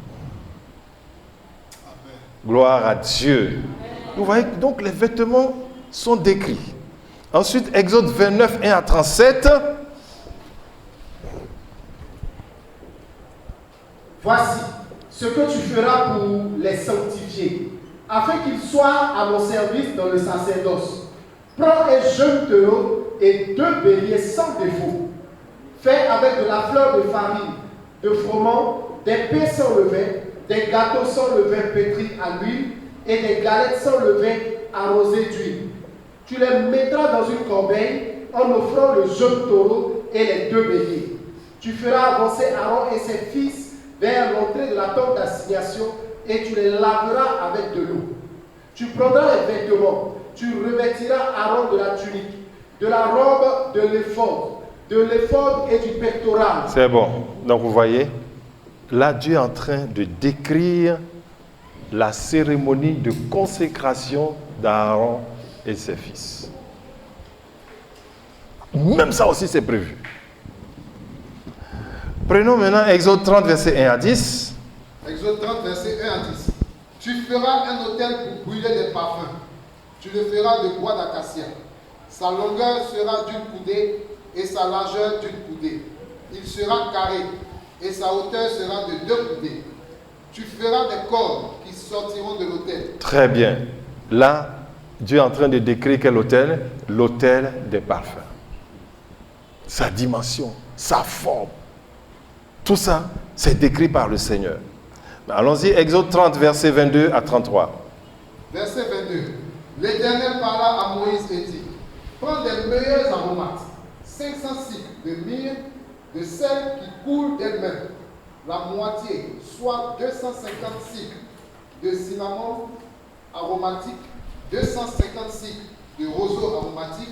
Gloire à Dieu. Vous voyez, donc les vêtements sont décrits. Ensuite, Exode 29, 1 à 37. Voici ce que tu feras pour les sanctifier, afin qu'ils soient à mon service dans le sacerdoce. Prends un jeune taureau et 2 béliers sans défaut, faits avec de la fleur de farine, de froment, des pains sans levain, des gâteaux sans levain pétris à l'huile et des galettes sans levain arrosées d'huile. Tu les mettras dans une corbeille en offrant le jeune taureau et les 2 béliers. Tu feras avancer Aaron et ses fils vers l'entrée de la tente d'assignation et tu les laveras avec de l'eau. Tu prendras les vêtements, tu revêtiras Aaron de la tunique, de la robe de l'éphod et du pectoral. C'est bon. Donc vous voyez, là Dieu est en train de décrire la cérémonie de consécration d'Aaron et ses fils. Même ça aussi c'est prévu. Prenons maintenant Exode 30, verset 1 à 10. Exode 30, verset 1 à 10. Tu feras un autel pour brûler des parfums. Tu le feras de bois d'acacia. Sa longueur sera d'une coudée et sa largeur d'une coudée. Il sera carré et sa hauteur sera de 2 coudées. Tu feras des cordes qui sortiront de l'autel. Très bien. Là, Dieu est en train de décrire quel autel? L'autel des parfums. Sa dimension, sa forme. Tout ça, c'est décrit par le Seigneur. Allons-y, Exode 30, verset 22 à 33. Verset 22. L'Éternel parla à Moïse et dit, prends des meilleurs aromates, 500 cycles de myrrhe, de celle qui coule d'elle-même, la moitié, soit 250 cycles de cinnamon aromatique, 250 cycles de roseau aromatique,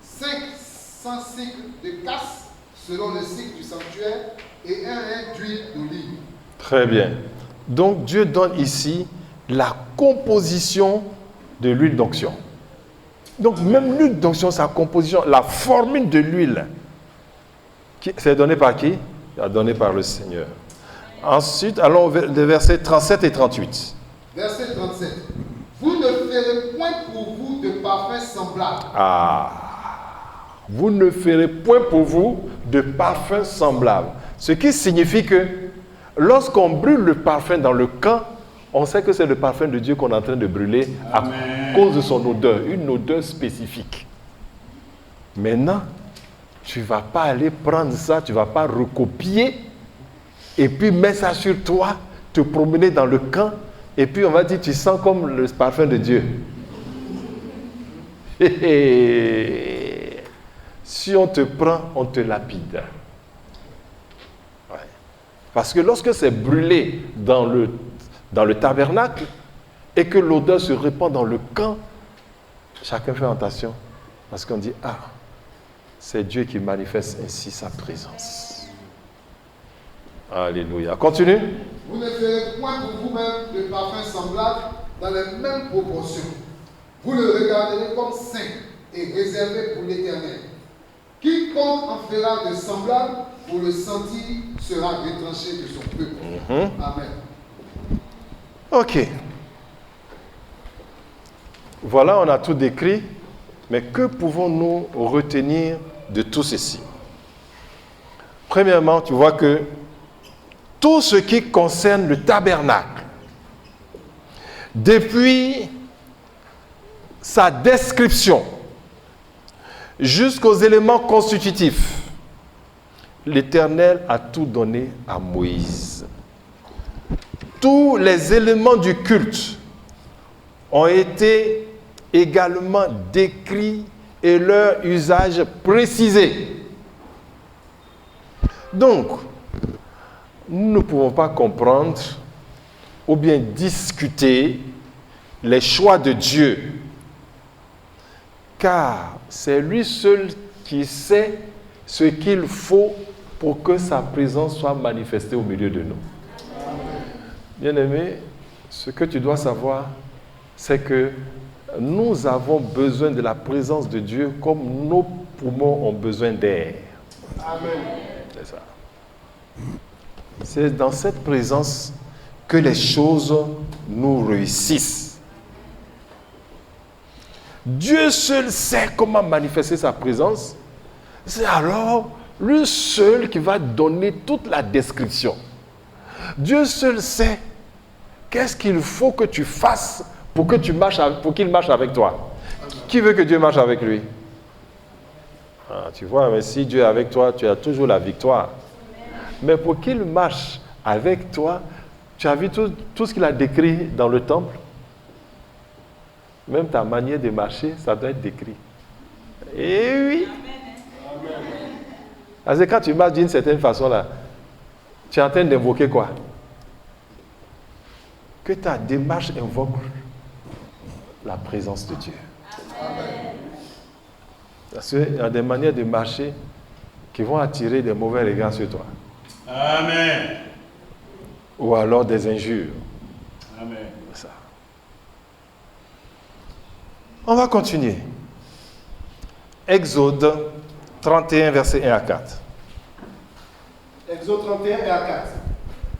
500 cycles de casse selon le cycle du sanctuaire et un hin d'huile d'olive. Très bien. Donc Dieu donne ici la composition de l'huile d'onction. Donc même l'huile d'onction, sa composition, la formule de l'huile, c'est donné par qui? C'est donné par le Seigneur. Ensuite, allons aux versets 37 et 38. Verset 37. Vous ne ferez point pour vous de parfum semblable. Vous ne ferez point pour vous de parfum semblable. Ce qui signifie que lorsqu'on brûle le parfum dans le camp, on sait que c'est le parfum de Dieu qu'on est en train de brûler à cause de son odeur, une odeur spécifique. Maintenant, tu ne vas pas aller prendre ça, tu ne vas pas recopier et puis mettre ça sur toi, te promener dans le camp et puis on va dire tu sens comme le parfum de Dieu. Si on te prend, on te lapide. Ouais. Parce que lorsque c'est brûlé dans le tabernacle et que l'odeur se répand dans le camp, chacun fait attention. Parce qu'on dit, c'est Dieu qui manifeste ainsi sa présence. Alléluia. Continue. Vous ne ferez point pour vous-même de parfum semblable dans les mêmes proportions. Vous le regarderez comme saint et réservé pour l'Éternel. Quiconque en fera de semblable pour le sentir sera retranché de son peuple. Amen. Ok. Voilà, on a tout décrit. Mais que pouvons-nous retenir de tout ceci? Premièrement, tu vois que tout ce qui concerne le tabernacle, depuis sa description jusqu'aux éléments constitutifs, l'Éternel a tout donné à Moïse. Tous les éléments du culte ont été également décrits et leur usage précisé. Donc, nous ne pouvons pas comprendre ou bien discuter les choix de Dieu, car c'est lui seul qui sait ce qu'il faut pour que sa présence soit manifestée au milieu de nous. Bien-aimé, ce que tu dois savoir, c'est que nous avons besoin de la présence de Dieu comme nos poumons ont besoin d'air. Amen. C'est ça. C'est dans cette présence que les choses nous réussissent. Dieu seul sait comment manifester sa présence. C'est alors lui seul qui va donner toute la description. Dieu seul sait qu'est-ce qu'il faut que tu fasses pour qu'il marche avec toi. Qui veut que Dieu marche avec lui? Ah, tu vois, mais si Dieu est avec toi, tu as toujours la victoire. Mais pour qu'il marche avec toi, tu as vu tout ce qu'il a décrit dans le temple? Même ta manière de marcher, ça doit être décrit. Eh oui. Parce que quand tu marches d'une certaine façon là, tu es en train d'invoquer quoi? Que ta démarche invoque la présence de Dieu. Amen. Parce qu'il y a des manières de marcher qui vont attirer des mauvais regards sur toi. Amen. Ou alors des injures. Amen. Ça. On va continuer. Exode 31, versets 1 à 4. Exode 31 et à 4.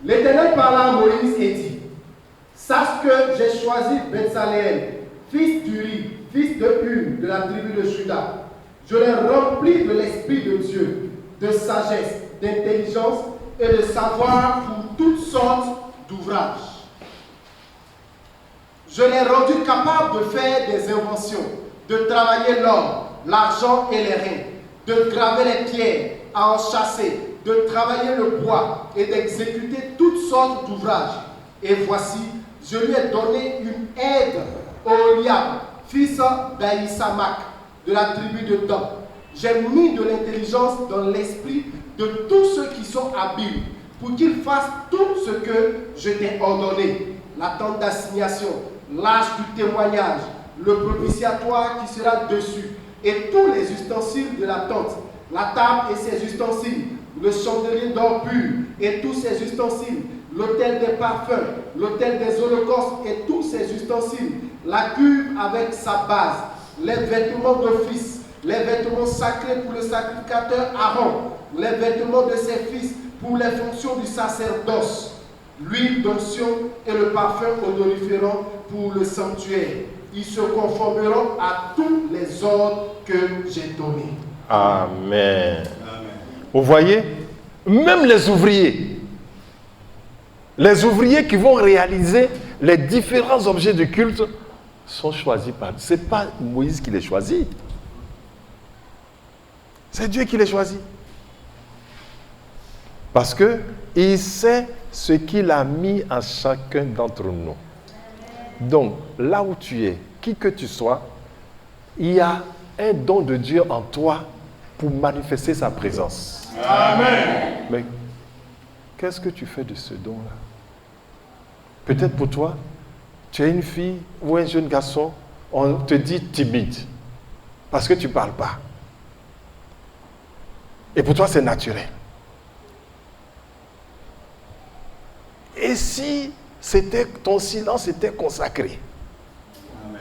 L'Éternel parla à Moïse et dit: Sache que j'ai choisi Betsaléel, fils d'Uri, fils de Hun, de la tribu de Juda. Je l'ai rempli de l'Esprit de Dieu, de sagesse, d'intelligence et de savoir pour toutes sortes d'ouvrages. Je l'ai rendu capable de faire des inventions, de travailler l'or, l'argent et les reins, de graver les pierres, à en chasser, de travailler le bois et d'exécuter toutes sortes d'ouvrages. Et voici, je lui ai donné une aide, Oholiab, fils d'Aïsamak, de la tribu de Dan. J'ai mis de l'intelligence dans l'esprit de tous ceux qui sont habiles, pour qu'ils fassent tout ce que je t'ai ordonné. La tente d'assignation, l'arche du témoignage, le propitiatoire qui sera dessus, et tous les ustensiles de la tente, la table et ses ustensiles, le chandelier d'or pur et tous ses ustensiles, l'autel des parfums, l'autel des holocaustes et tous ses ustensiles, la cuve avec sa base, les vêtements d'office, les vêtements sacrés pour le sacrificateur Aaron, les vêtements de ses fils pour les fonctions du sacerdoce, l'huile d'onction et le parfum odoriférant pour le sanctuaire. Ils se conformeront à tous les ordres que j'ai donnés. Amen. Vous voyez, même les ouvriers qui vont réaliser les différents objets de culte sont choisis par Dieu. Ce n'est pas Moïse qui les choisit. C'est Dieu qui les choisit. Parce qu'il sait ce qu'il a mis en chacun d'entre nous. Donc, là où tu es, qui que tu sois, il y a un don de Dieu en toi pour manifester sa présence. Amen. Mais qu'est-ce que tu fais de ce don-là? Peut-être pour toi, tu es une fille ou un jeune garçon, on te dit timide parce que tu ne parles pas. Et pour toi, c'est naturel. Et si ton silence était consacré? Amen.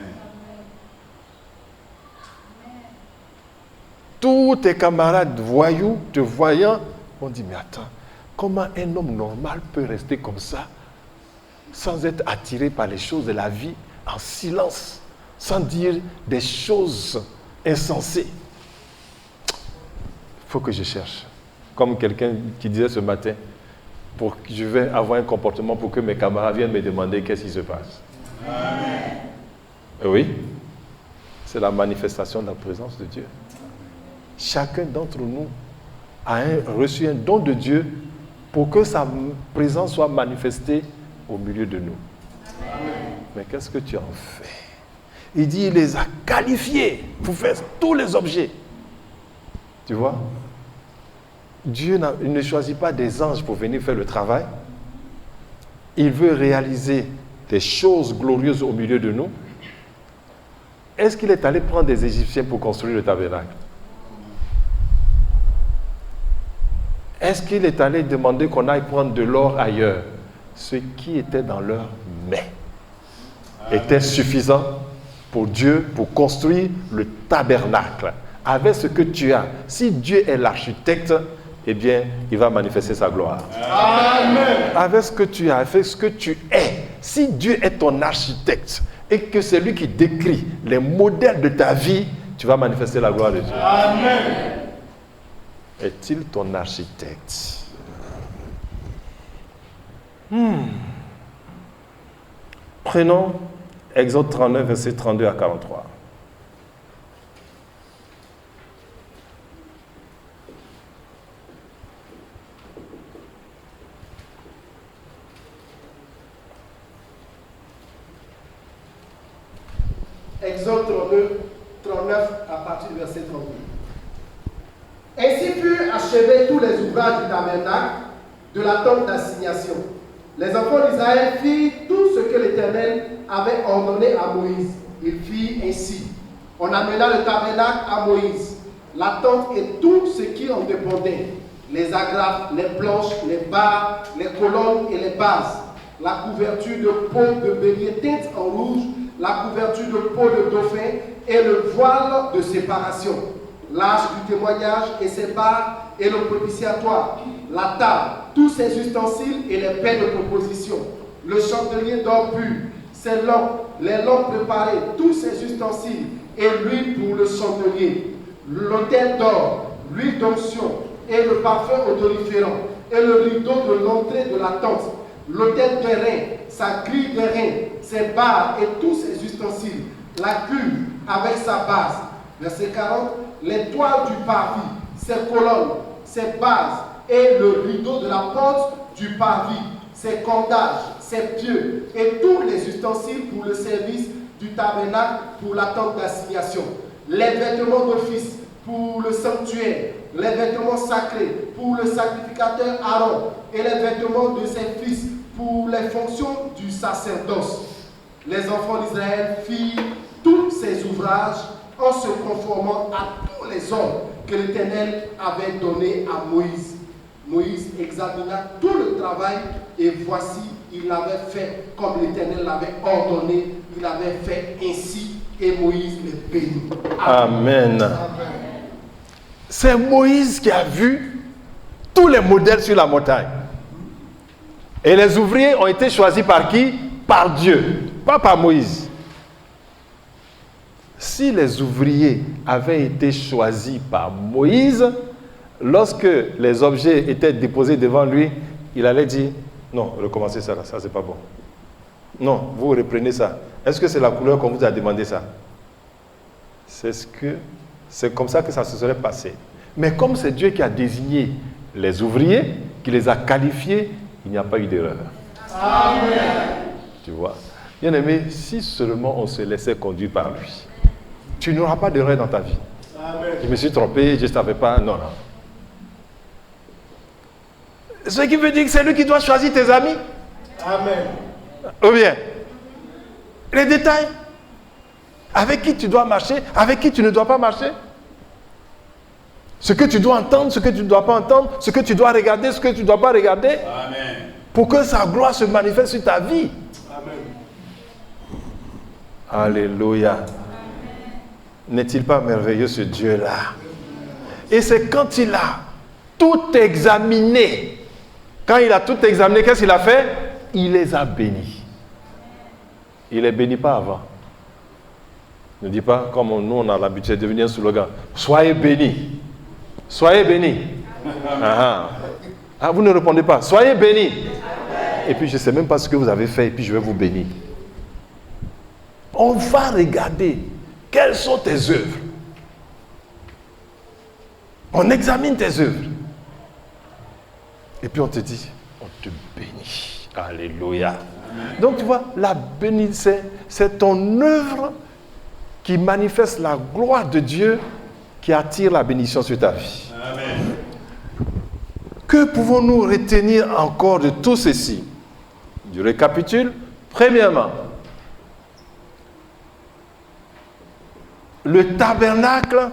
Tous tes camarades voyous, te voyant, on dit, mais attends, comment un homme normal peut rester comme ça, sans être attiré par les choses de la vie, en silence, sans dire des choses insensées? Il faut que je cherche. Comme quelqu'un qui disait ce matin, je vais avoir un comportement pour que mes camarades viennent me demander qu'est-ce qui se passe. Amen. Oui, c'est la manifestation de la présence de Dieu. Chacun d'entre nous a reçu un don de Dieu pour que sa présence soit manifestée au milieu de nous. Amen. Mais qu'est-ce que tu en fais? Il dit, il les a qualifiés pour faire tous les objets. Tu vois? Dieu il ne choisit pas des anges pour venir faire le travail. Il veut réaliser des choses glorieuses au milieu de nous. Est-ce qu'il est allé prendre des Égyptiens pour construire le tabernacle? Est-ce qu'il est allé demander qu'on aille prendre de l'or ailleurs? Ce qui était dans leur main était suffisant pour Dieu pour construire le tabernacle. Avec ce que tu as, si Dieu est l'architecte, eh bien, il va manifester sa gloire. Amen. Avec ce que tu as, avec ce que tu es, si Dieu est ton architecte et que c'est lui qui décrit les modèles de ta vie, tu vas manifester la gloire de Dieu. Amen. Est-il ton architecte? Prenons Exode 39, versets 32 à 43. Exode 39 à partir du verset 32. Ainsi furent achevés tous les ouvrages du tabernacle, de la tente d'assignation. Les enfants d'Israël firent tout ce que l'Éternel avait ordonné à Moïse. Ils firent ainsi. On amena le tabernacle à Moïse, la tente et tout ce qui en dépendait, les agrafes, les planches, les barres, les colonnes et les bases, la couverture de peau de bélier teinte en rouge, la couverture de peau de dauphin et le voile de séparation, l'arche du témoignage et ses barres et le propitiatoire, la table, tous ses ustensiles et les pains de proposition, le chandelier d'or pur, ses lampes, les lampes préparées, tous ses ustensiles et l'huile pour le chandelier, l'autel d'or, l'huile d'onction et le parfum odoriférant et le rideau de l'entrée de la tente, l'autel d'airain, sa grille d'airain, ses barres et tous ses ustensiles, la cuve avec sa base. Verset 40, les toiles du parvis, ses colonnes, ses bases et le rideau de la porte du parvis, ses cordages, ses pieux et tous les ustensiles pour le service du tabernacle pour la tente d'assignation, les vêtements d'office pour le sanctuaire, les vêtements sacrés pour le sacrificateur Aaron et les vêtements de ses fils pour les fonctions du sacerdoce. Les enfants d'Israël firent tous ces ouvrages en se conformant à tous les ordres que l'Éternel avait donnés à Moïse. Moïse examina tout le travail et voici, il l'avait fait comme l'Éternel l'avait ordonné. Il avait fait ainsi et Moïse les bénit. Amen. Amen. C'est Moïse qui a vu tous les modèles sur la montagne. Et les ouvriers ont été choisis par qui? Par Dieu, pas par Moïse. Si les ouvriers avaient été choisis par Moïse, lorsque les objets étaient déposés devant lui, il allait dire, non, recommencez ça, ça c'est pas bon. Non, vous reprenez ça. Est-ce que c'est la couleur qu'on vous a demandé ça? C'est comme ça que ça se serait passé. Mais comme c'est Dieu qui a désigné les ouvriers, qui les a qualifiés, il n'y a pas eu d'erreur. Amen. Tu vois? Bien aimé, si seulement on se laissait conduire par lui, tu n'auras pas d'erreur dans ta vie. Amen. Je me suis trompé, je ne savais pas. Non, non. Ce qui veut dire que c'est lui qui doit choisir tes amis. Amen. Ou bien, les détails. Avec qui tu dois marcher, avec qui tu ne dois pas marcher. Ce que tu dois entendre, ce que tu ne dois pas entendre, ce que tu dois regarder, ce que tu ne dois pas regarder. Amen. Pour que sa gloire se manifeste sur ta vie. Amen. Alléluia. N'est-il pas merveilleux ce Dieu-là? Et c'est quand il a tout examiné. Quand il a tout examiné, qu'est-ce qu'il a fait? Il les a bénis. Il ne les bénit pas avant. Ne dis pas, comme nous on a l'habitude de devenir un slogan, soyez bénis. Soyez bénis. Ah, vous ne répondez pas. Soyez bénis. Et puis je ne sais même pas ce que vous avez fait et puis je vais vous bénir. On va regarder quelles sont tes œuvres. On examine tes œuvres. Et puis on te dit, on te bénit. Alléluia. Donc tu vois, la bénédiction, c'est ton œuvre qui manifeste la gloire de Dieu qui attire la bénédiction sur ta vie. Amen. Que pouvons-nous retenir encore de tout ceci? Je récapitule. Premièrement, le tabernacle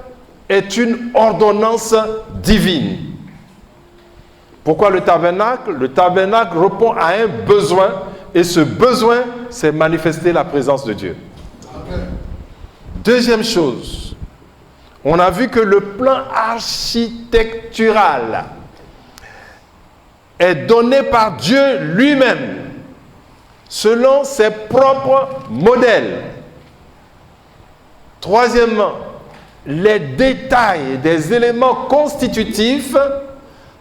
est une ordonnance divine. Pourquoi le tabernacle? Le tabernacle répond à un besoin et ce besoin, c'est manifester la présence de Dieu. Amen. Deuxième chose, on a vu que le plan architectural est donné par Dieu lui-même, selon ses propres modèles. Troisièmement, les détails des éléments constitutifs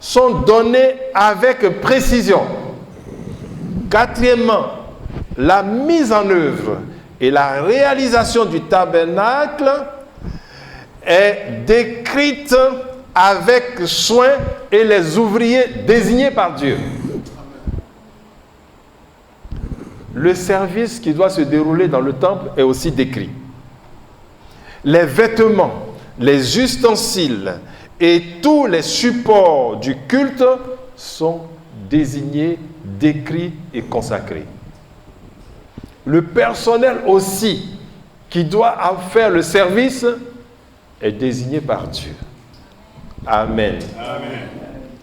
sont donnés avec précision. Quatrièmement, la mise en œuvre et la réalisation du tabernacle est décrite avec soin et les ouvriers désignés par Dieu. Le service qui doit se dérouler dans le temple est aussi décrit. les vêtements, les ustensiles et tous les supports du culte sont désignés, décrits et consacrés. Le personnel aussi qui doit faire le service est désigné par Dieu. Amen. Amen.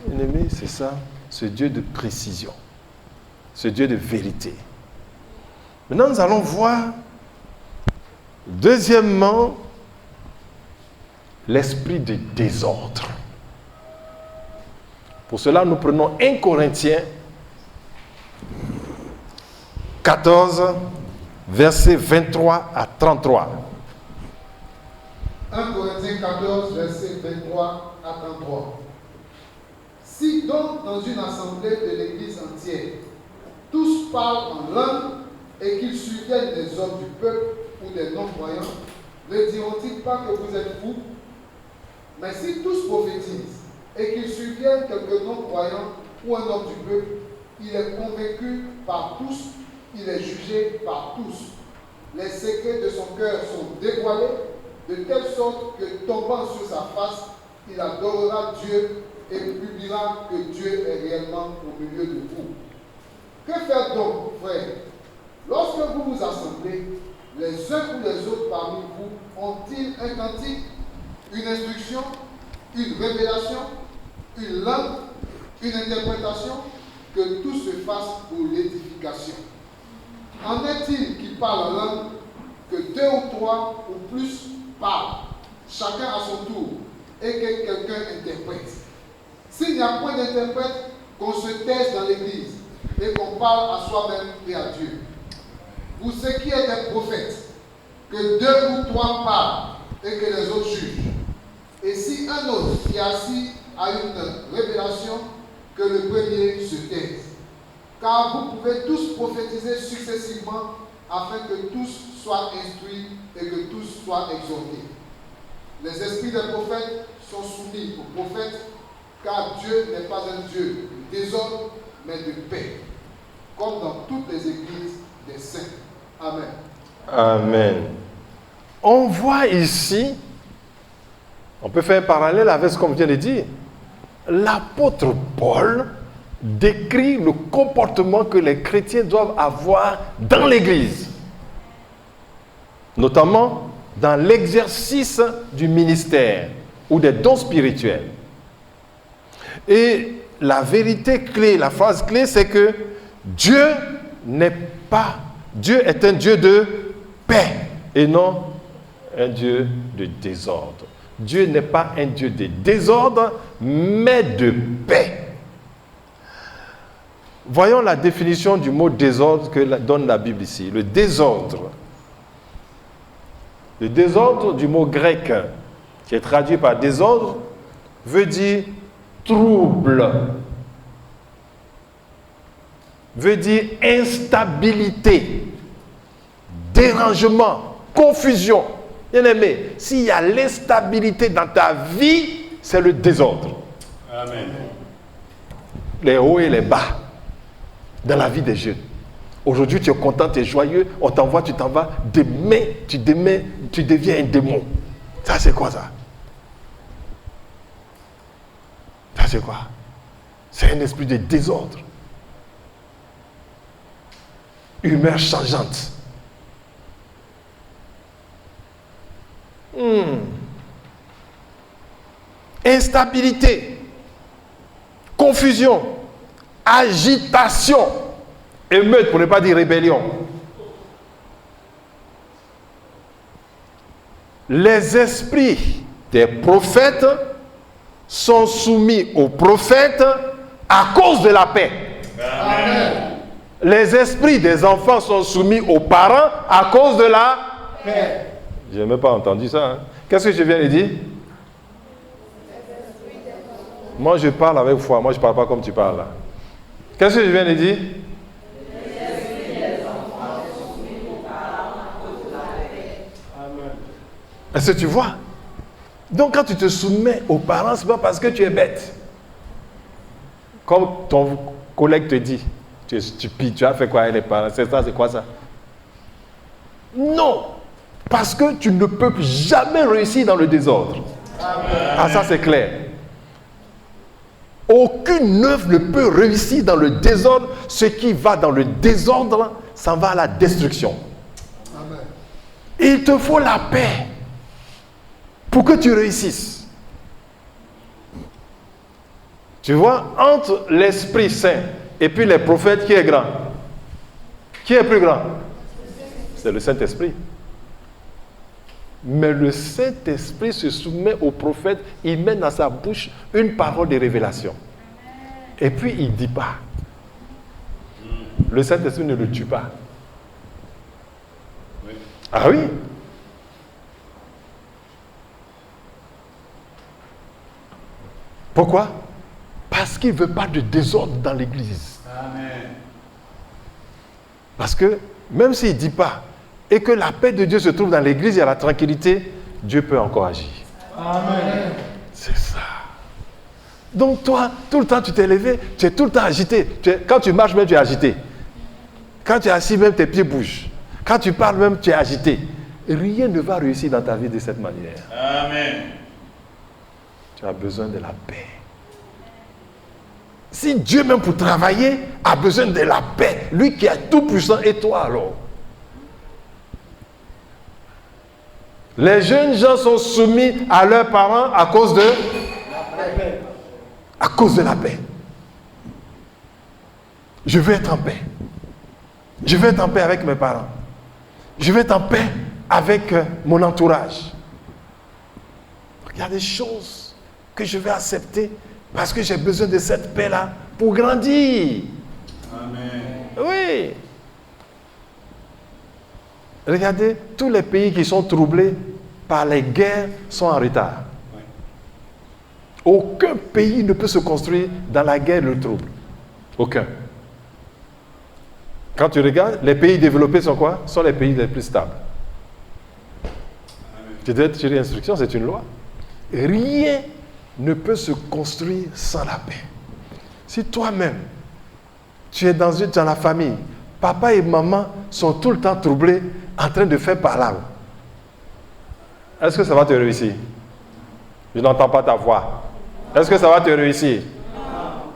Bien-aimé, c'est ça, ce Dieu de précision, ce Dieu de vérité. Maintenant, nous allons voir, deuxièmement, l'esprit de désordre. Pour cela, nous prenons 1 Corinthiens 14, versets 23 à 33. 1 Corinthiens 14, versets 23 à 33. Si donc dans une assemblée de l'Église entière, tous parlent en langue et qu'ils surviennent des hommes du peuple ou des non-croyants, ne diront-ils pas que vous êtes fous? Mais si tous prophétisent et qu'ils surviennent quelques non-croyants ou un homme du peuple, il est convaincu par tous, il est jugé par tous. Les secrets de son cœur sont dévoilés, de telle sorte que tombant sur sa face, il adorera Dieu et publiera que Dieu est réellement au milieu de vous. Que faire donc, frères? Lorsque vous vous assemblez, les uns ou les autres parmi vous ont-ils un cantique, une instruction, une révélation, une langue, une interprétation? Que tout se fasse pour l'édification. En est-il qui parle en langue? Que 2 ou 3 ou plus parlent, chacun à son tour, et que quelqu'un interprète. S'il n'y a point d'interprète, qu'on se taise dans l'église et qu'on parle à soi-même et à Dieu. Pour ce qui est des prophètes, que 2 ou 3 parlent et que les autres jugent. Et si un autre qui est assis a une révélation, que le premier se taise. Car vous pouvez tous prophétiser successivement afin que tous soient instruits et que tous soient exhortés. Les esprits des prophètes sont soumis aux prophètes, car Dieu n'est pas un Dieu de désordre, mais de paix, comme dans toutes les églises des saints. Amen. Amen. On voit ici, on peut faire un parallèle avec ce qu'on vient de dire. L'apôtre Paul décrit le comportement que les chrétiens doivent avoir dans l'Église, notamment dans l'exercice du ministère ou des dons spirituels. Et la vérité clé, la phrase clé, c'est que Dieu est un Dieu de paix et non un Dieu de désordre. Dieu n'est pas un Dieu de désordre, mais de paix. Voyons la définition du mot désordre que donne la Bible ici. Le désordre du mot grec, qui est traduit par désordre, veut dire trouble, veut dire instabilité, dérangement, confusion. Bien-aimé, s'il y a l'instabilité dans ta vie, c'est le désordre. Amen. Les hauts et les bas dans la vie des jeunes. Aujourd'hui, tu es content, tu es joyeux, on t'envoie, tu t'en vas. Demain, tu deviens un démon. Ça, c'est quoi ça? Ça, c'est quoi? C'est un esprit de désordre. Humeur changeante. Instabilité, confusion, agitation, émeute pour ne pas dire rébellion. Les esprits des prophètes sont soumis aux prophètes à cause de la paix. Amen. Les esprits des enfants sont soumis aux parents à cause de la Paix. Je n'ai même pas entendu ça. Hein. Qu'est-ce que je viens de dire? Moi, je parle avec foi. Moi, je ne parle pas comme tu parles là. Qu'est-ce que je viens de dire? Est-ce que tu vois? Donc, quand tu te soumets aux parents, ce n'est pas parce que tu es bête. Comme ton collègue te dit, tu es stupide, tu as fait quoi avec les parents? C'est ça, c'est quoi ça? Non! Parce que tu ne peux jamais réussir dans le désordre. Ah, ça c'est clair. Aucune œuvre ne peut réussir dans le désordre. Ce qui va dans le désordre, ça va à la destruction. Amen. Il te faut la paix pour que tu réussisses. Tu vois, entre l'Esprit Saint et puis les prophètes, qui est grand? Qui est plus grand? C'est le Saint-Esprit. Mais le Saint-Esprit se soumet au prophète, il met dans sa bouche une parole de révélation. Et puis il ne dit pas. Le Saint-Esprit ne le tue pas. Ah oui? Pourquoi? Parce qu'il ne veut pas de désordre dans l'église. Amen. Parce que même s'il ne dit pas, et que la paix de Dieu se trouve dans l'église, il y a la tranquillité, Dieu peut encore agir. Amen. C'est ça. Donc toi, tout le temps tu t'es levé, tu es tout le temps agité. Quand tu marches même, tu es agité. Quand tu es assis même, tes pieds bougent. Quand tu parles même, tu es agité. Rien ne va réussir dans ta vie de cette manière. Amen. Tu as besoin de la paix. Si Dieu même pour travailler a besoin de la paix, lui qui est tout puissant, et toi alors? Les jeunes gens sont soumis à leurs parents à cause de la paix. À cause de la paix. Je veux être en paix. Je veux être en paix avec mes parents. Je veux être en paix avec mon entourage. Il y a des choses que je vais accepter parce que j'ai besoin de cette paix-là pour grandir. Amen. Oui. Regardez, tous les pays qui sont troublés par les guerres sont en retard. Oui. Aucun pays ne peut se construire dans la guerre et le trouble. Aucun. Quand tu regardes, les pays développés sont quoi? Sont les pays les plus stables. Tu dois tirer l'instruction, c'est une loi. Rien ne peut se construire sans la paix. Si toi-même, tu es dans la famille, papa et maman sont tout le temps troublés, en train de faire palabre, est-ce que ça va te réussir? Je n'entends pas ta voix. Est-ce que ça va te réussir?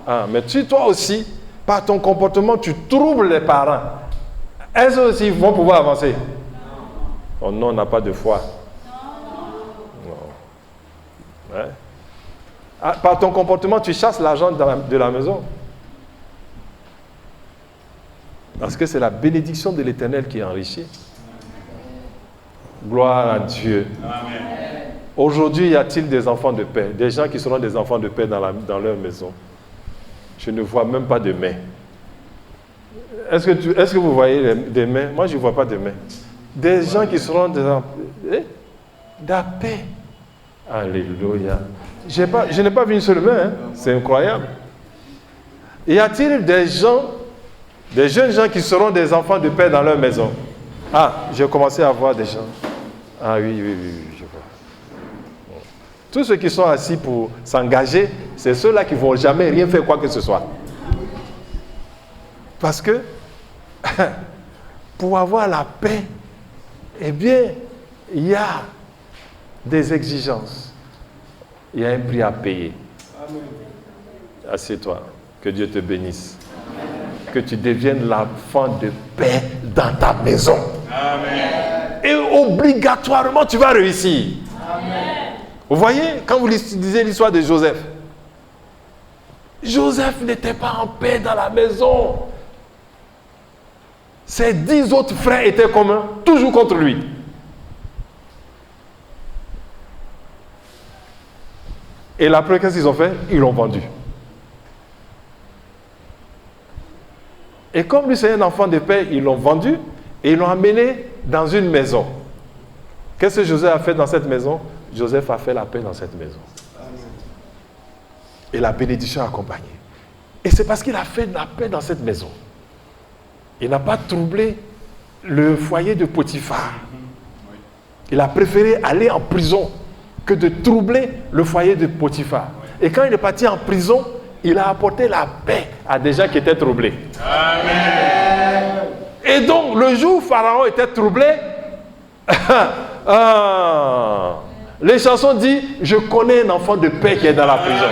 Ah, mais si toi aussi, par ton comportement, tu troubles les parents, est-ce aussi ils vont pouvoir avancer? Oh non, on n'a pas de foi. Non. Ouais. Ah, par ton comportement, tu chasses l'argent de la maison. Parce que c'est la bénédiction de l'Éternel qui enrichit. Gloire à Dieu. Amen. Aujourd'hui, y a-t-il des enfants de paix? Des gens qui seront des enfants de paix dans leur maison? Je ne vois même pas de mains. Est-ce que vous voyez des mains? Moi, je ne vois pas de mains. Des gens qui seront des enfants de la paix. Alléluia. Je n'ai pas vu une seule main. Hein? C'est incroyable. Y a-t-il des jeunes gens qui seront des enfants de paix dans leur maison? Ah, j'ai commencé à voir des gens. Ah oui, je vois. Tous ceux qui sont assis pour s'engager, c'est ceux-là qui ne vont jamais rien faire quoi que ce soit. Parce que, pour avoir la paix, eh bien, il y a des exigences. Il y a un prix à payer. Assieds-toi. Que Dieu te bénisse. Que tu deviennes l'enfant de paix dans ta maison. Amen. Et obligatoirement, tu vas réussir. Amen. Vous voyez, quand vous lisez l'histoire de Joseph, Joseph n'était pas en paix dans la maison. Ses 10 autres frères étaient communs, toujours contre lui. Et après, qu'est-ce qu'ils ont fait? Ils l'ont vendu. Et comme lui, c'est un enfant de paix, ils l'ont vendu et ils l'ont amené dans une maison. Qu'est-ce que Joseph a fait dans cette maison? Joseph a fait la paix dans cette maison. Et la bénédiction a accompagné. Et c'est parce qu'il a fait la paix dans cette maison. Il n'a pas troublé le foyer de Potiphar. Il a préféré aller en prison que de troubler le foyer de Potiphar. Et quand il est parti en prison, il a apporté la paix à des gens qui étaient troublés. Amen. Et donc, le jour où Pharaon était troublé, Ah, les chansons disent, je connais un enfant de paix qui est dans la prison.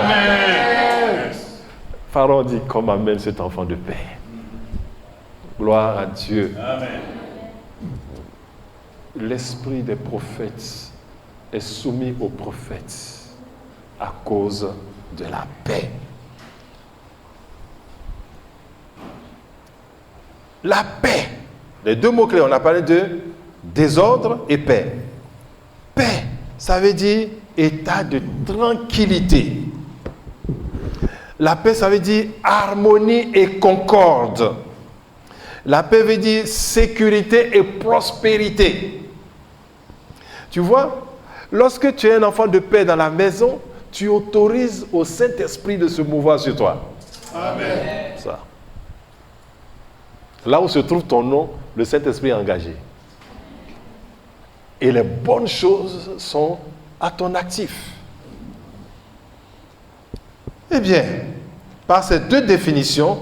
Pharaon dit, qu'on m'amène cet enfant de paix. Gloire à Dieu. Amen. L'esprit des prophètes est soumis aux prophètes à cause de la paix. La paix. Les deux mots-clés, on a parlé de désordre et paix. Paix, ça veut dire état de tranquillité. La paix, ça veut dire harmonie et concorde. La paix veut dire sécurité et prospérité. Tu vois, lorsque tu es un enfant de paix dans la maison, tu autorises au Saint-Esprit de se mouvoir sur toi. Amen. Ça. Là où se trouve ton nom, le Saint-Esprit est engagé. Et les bonnes choses sont à ton actif. Eh bien, par ces deux définitions,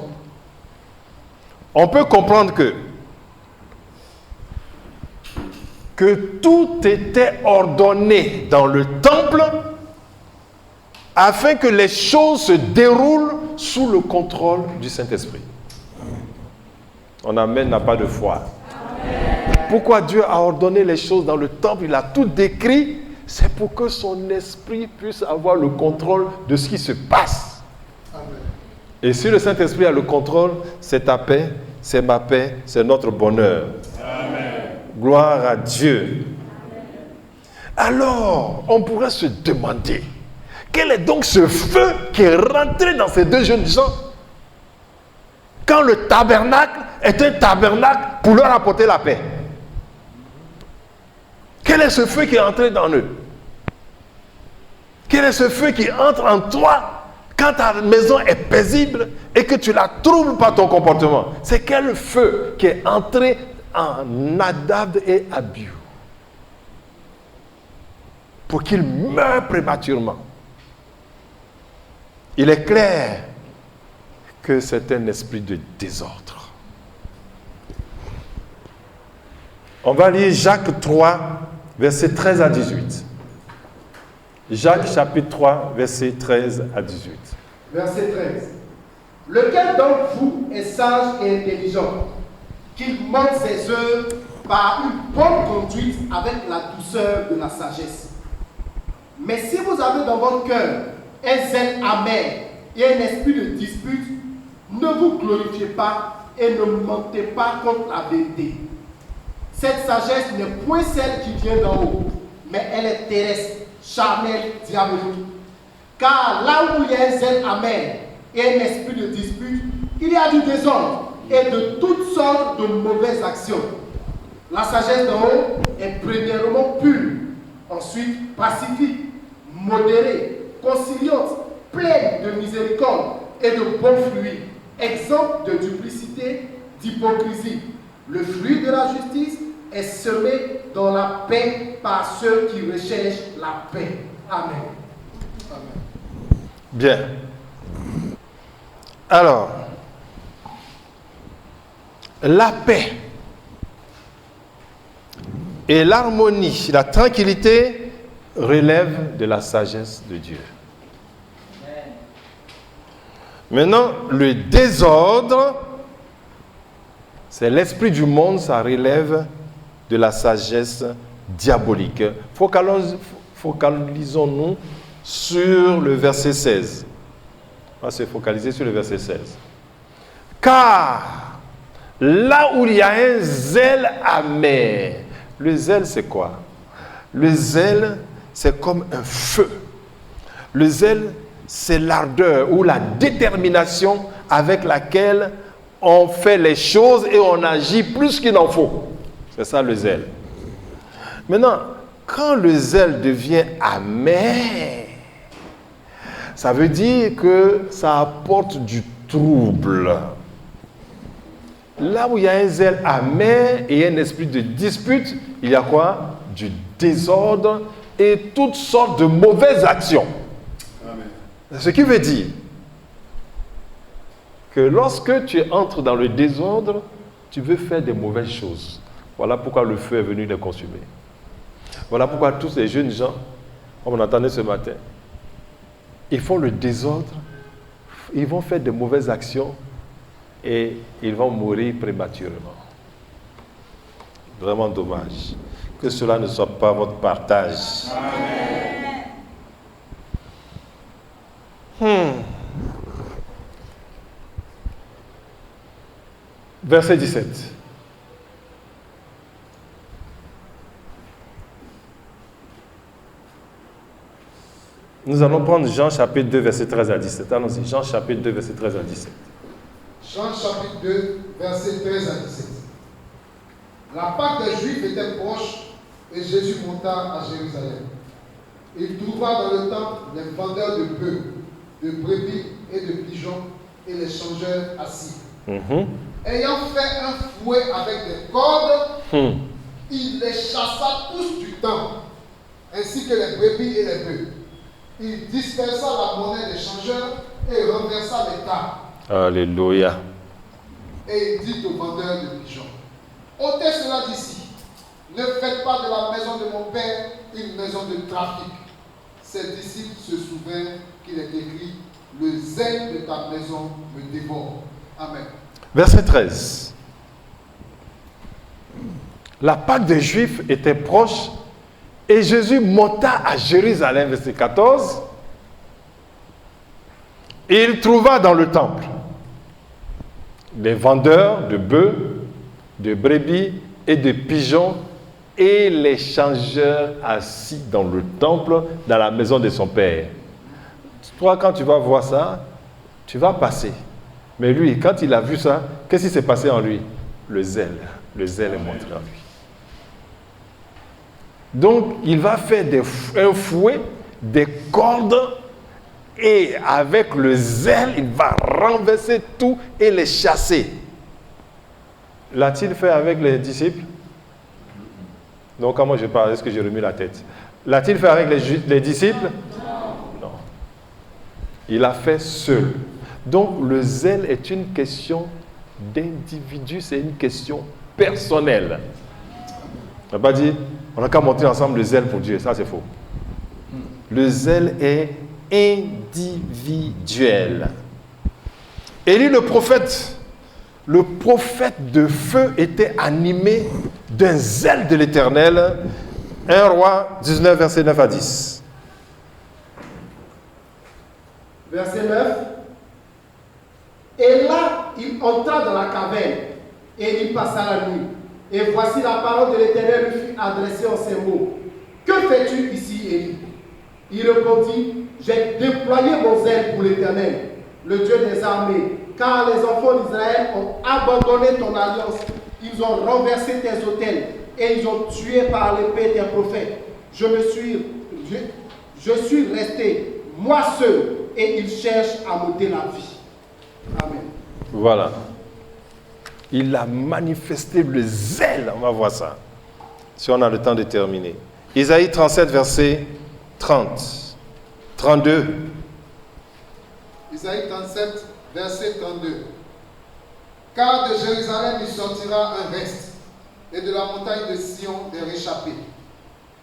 on peut comprendre que tout était ordonné dans le temple afin que les choses se déroulent sous le contrôle du Saint-Esprit. On amène n'a pas de foi. Pourquoi Dieu a ordonné les choses dans le temple, il a tout décrit, c'est pour que son esprit puisse avoir le contrôle de ce qui se passe. Amen. Et si le Saint-Esprit a le contrôle, c'est ta paix, c'est ma paix, c'est notre bonheur. Amen. Gloire à Dieu. Alors, on pourrait se demander, quel est donc ce feu qui est rentré dans ces deux jeunes gens quand le tabernacle est un tabernacle pour leur apporter la paix? Quel est ce feu qui est entré dans eux? Quel est ce feu qui entre en toi quand ta maison est paisible et que tu ne la troubles par ton comportement? C'est quel feu qui est entré en Nadab et Abihu pour qu'ils meurent prématurément? Il est clair que c'est un esprit de désordre. On va lire Jacques 3, versets 13 à 18. Jacques chapitre 3, versets 13 à 18. Verset 13. Lequel d'entre vous est sage et intelligent, qu'il montre ses œuvres par une bonne conduite avec la douceur de la sagesse. Mais si vous avez dans votre cœur un zèle amer et un esprit de dispute, ne vous glorifiez pas et ne mentez pas contre la vérité. Cette sagesse n'est point celle qui vient d'en haut, mais elle est terrestre, charnelle, diabolique. Car là où il y a un zèle amer et un esprit de dispute, il y a du désordre et de toutes sortes de mauvaises actions. La sagesse d'en haut est premièrement pure, ensuite pacifique, modérée, conciliante, pleine de miséricorde et de bons fruits, exempte de duplicité, d'hypocrisie. Le fruit de la justice est semé dans la paix par ceux qui recherchent la paix. Amen. Bien. Alors, la paix et l'harmonie, la tranquillité relèvent de la sagesse de Dieu. Maintenant, le désordre, c'est l'esprit du monde, ça relève de la sagesse diabolique. Focalisons-nous sur le verset 16. On va se focaliser sur le verset 16. Car là où il y a un zèle amer, le zèle c'est quoi? Le zèle c'est comme un feu. Le zèle c'est l'ardeur ou la détermination avec laquelle on fait les choses et on agit plus qu'il n'en faut. C'est ça le zèle. Maintenant, quand le zèle devient amer, ça veut dire que ça apporte du trouble. Là où il y a un zèle amer et un esprit de dispute, il y a quoi? Du désordre et toutes sortes de mauvaises actions. Amen. Ce qui veut dire que lorsque tu entres dans le désordre, tu veux faire des mauvaises choses. Voilà pourquoi le feu est venu les consumer. Voilà pourquoi tous les jeunes gens, comme on entendait ce matin, ils font le désordre, ils vont faire de mauvaises actions et ils vont mourir prématurément. Vraiment dommage. Que cela ne soit pas votre partage. Verset 17. Nous allons prendre Jean chapitre 2, verset 13 à 17. Allons-y, Jean chapitre 2, verset 13 à 17. Jean chapitre 2, verset 13 à 17. La Pâque des Juifs était proche et Jésus monta à Jérusalem. Il trouva dans le temple les vendeurs de bœufs, de brebis et de pigeons et les changeurs assis. Ayant fait un fouet avec des cordes, il les chassa tous du temple, ainsi que les brebis et les bœufs. Il dispersa la monnaie des changeurs et renversa les tables. Alléluia. Et il dit aux vendeurs de pigeons, ôtez cela d'ici. Ne faites pas de la maison de mon père une maison de trafic. Ses disciples se souvinrent qu'il est écrit, le zèle de ta maison me dévore. Amen. Verset 13. La Pâque des Juifs était proche et Jésus monta à Jérusalem, verset 14. Et il trouva dans le temple les vendeurs de bœufs, de brebis et de pigeons et les changeurs assis dans le temple, dans la maison de son père. Toi, quand tu vas voir ça, tu vas passer. Mais lui, quand il a vu ça, qu'est-ce qui s'est passé en lui? Le zèle est montré en lui. Donc, il va faire un fouet, des cordes, et avec le zèle, il va renverser tout et les chasser. L'a-t-il fait avec les disciples? Donc, comment je parle? Est-ce que j'ai remis la tête? L'a-t-il fait avec les disciples? Non. Il a fait seul. Donc, le zèle est une question d'individu, c'est une question personnelle. On n'a pas dit, on n'a qu'à monter ensemble le zèle pour Dieu. Ça, c'est faux. Le zèle est individuel. Élie le prophète de feu était animé d'un zèle de l'Éternel. 1 Roi 19, verset 9 à 10. Verset 9. Et là, il entra dans la caverne et il passa la nuit. Et voici la parole de l'Éternel lui fut adressée en ces mots. Que fais-tu ici, Élie? Il répondit, j'ai déployé mon zèle pour l'Éternel, le Dieu des armées, car les enfants d'Israël ont abandonné ton alliance. Ils ont renversé tes autels et ils ont tué par l'épée tes prophètes. Je suis resté, moi seul, et ils cherchent à m'ôter la vie. Amen. Voilà. Il a manifesté le zèle. On va voir ça. Si on a le temps de terminer. Isaïe 37, verset 30. 32. Isaïe 37, verset 32. Car de Jérusalem il sortira un reste, et de la montagne de Sion des réchappés.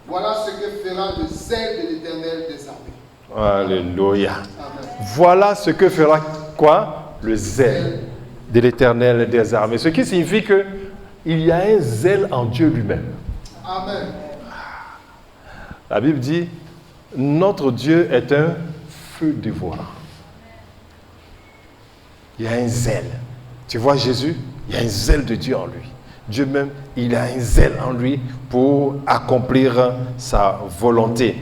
Voilà ce que fera le zèle de l'Éternel des armées. Alléluia. Amen. Voilà ce que fera quoi? Le zèle de l'Éternel des armées. Ce qui signifie qu'il y a un zèle en Dieu lui-même. Amen. La Bible dit, notre Dieu est un feu dévorant. Il y a un zèle. Tu vois Jésus, il y a un zèle de Dieu en lui. Dieu même, il a un zèle en lui pour accomplir sa volonté.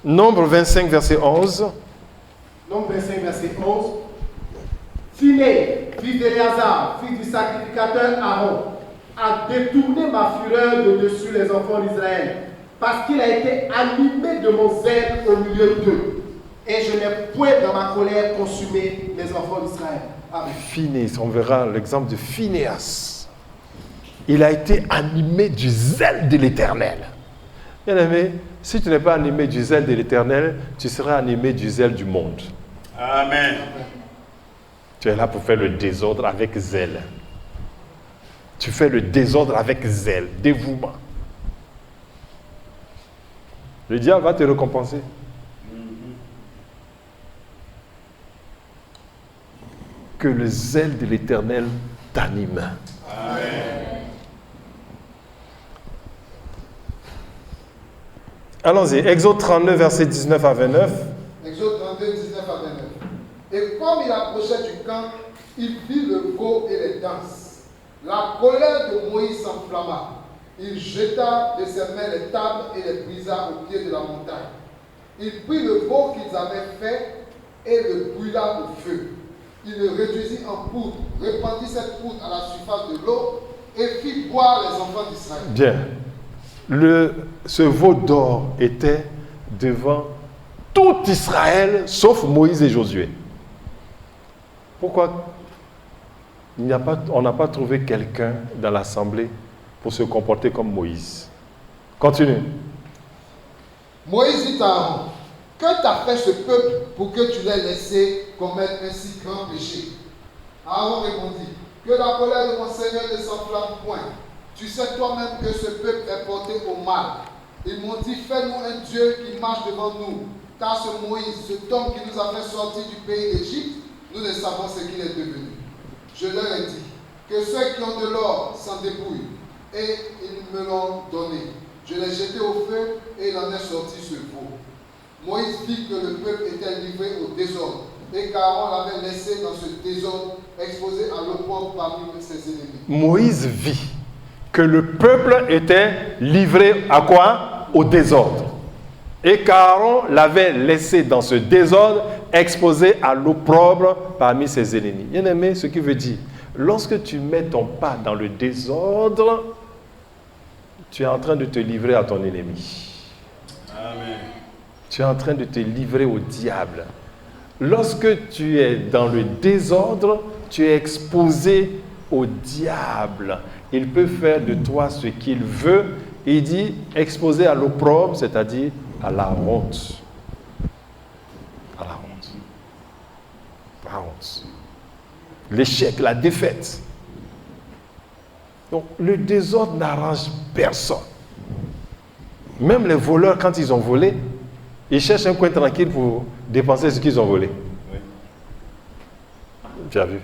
Nombre 25, verset 11. Nombre 25, verset 11. Phiné, fils d'Éléazar, fils du sacrificateur Aaron, a détourné ma fureur de dessus les enfants d'Israël, parce qu'il a été animé de mon zèle au milieu d'eux. Et je n'ai point dans ma colère consumé les enfants d'Israël. Amen. Phinéas, on verra l'exemple de Phinéas. Il a été animé du zèle de l'Éternel. Bien aimé, si tu n'es pas animé du zèle de l'Éternel, tu seras animé du zèle du monde. Amen. Tu es là pour faire le désordre avec zèle. Tu fais le désordre avec zèle, dévouement. Le diable va te récompenser. Que le zèle de l'Éternel t'anime. Allons-y, Exode 39, versets 19 à 29. Exode 32, 19 à 29. Et comme il approchait du camp, il vit le veau et les danses. La colère de Moïse s'enflamma. Il jeta de ses mains les tables et les brisa au pied de la montagne. Il prit le veau qu'ils avaient fait et le brûla au feu. Il le réduisit en poudre, répandit cette poudre à la surface de l'eau et fit boire les enfants d'Israël. Bien. Ce veau d'or était devant tout Israël, sauf Moïse et Josué. Pourquoi on n'a pas trouvé quelqu'un dans l'assemblée pour se comporter comme Moïse? Continue. Moïse dit à Aaron, que t'a fait ce peuple pour que tu l'aies laissé commettre un si grand péché? Aaron répondit, que la colère de mon Seigneur ne s'enflamme point. Tu sais toi-même que ce peuple est porté au mal. Ils m'ont dit, fais-nous un Dieu qui marche devant nous. Car ce Moïse, cet homme qui nous a fait sortir du pays d'Égypte, nous ne savons ce qu'il est devenu. Je leur ai dit, que ceux qui ont de l'or s'en dépouillent. Et ils me l'ont donné. Je l'ai jeté au feu et il en est sorti ce veau. Moïse vit que le peuple était livré au désordre. Et qu'Aaron l'avait laissé dans ce désordre, exposé à l'opprobre parmi ses ennemis. Moïse vit que le peuple était livré à quoi? Au désordre. Et qu'Aaron l'avait laissé dans ce désordre, exposé à l'opprobre parmi ses ennemis. Bien aimé, ce qui veut dire, lorsque tu mets ton pas dans le désordre, tu es en train de te livrer à ton ennemi. Amen. Tu es en train de te livrer au diable. Lorsque tu es dans le désordre, tu es exposé au diable. Il peut faire de toi ce qu'il veut. Il dit exposé à l'opprobre, c'est-à-dire à la honte. À la honte. La honte. L'échec, la défaite. Donc le désordre n'arrange personne. Même les voleurs, quand ils ont volé, ils cherchent un coin tranquille pour dépenser ce qu'ils ont volé. Oui. Tu as vu?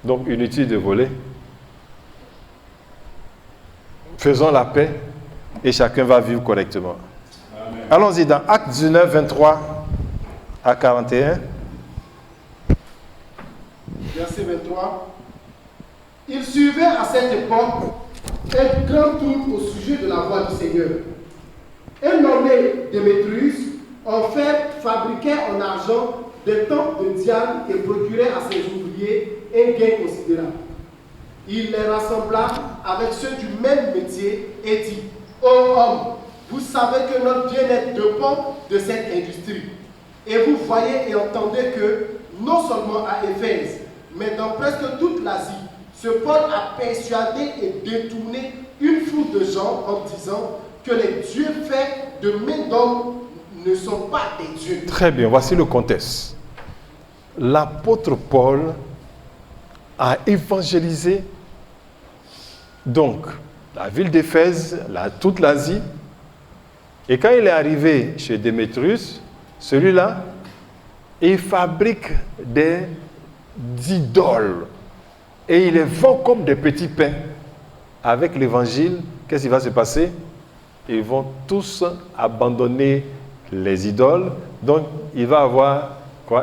Donc inutile de voler. Faisons la paix et chacun va vivre correctement. Amen. Allons-y dans Actes 19, 23 à 41. Verset 23. Il suivait à cette époque un grand trouble au sujet de la voie du Seigneur. Un nommé Démétrius, en fait, fabriquait en argent des temples de Diane et procurait à ses ouvriers un gain considérable. Il les rassembla avec ceux du même métier et dit, ô homme, vous savez que notre bien-être dépend de cette industrie. Et vous voyez et entendez que, non seulement à Éphèse, mais dans presque toute l'Asie, ce Paul a persuadé et détourné une foule de gens en disant que les dieux faits de main d'homme ne sont pas des dieux. Très bien, voici le contexte. L'apôtre Paul a évangélisé donc la ville d'Éphèse, toute l'Asie. Et quand il est arrivé chez Démétrius, celui-là, il fabrique des idoles et il les vend comme des petits pains. Avec l'évangile, qu'est-ce qui va se passer? Ils vont tous abandonner les idoles. Donc, il va avoir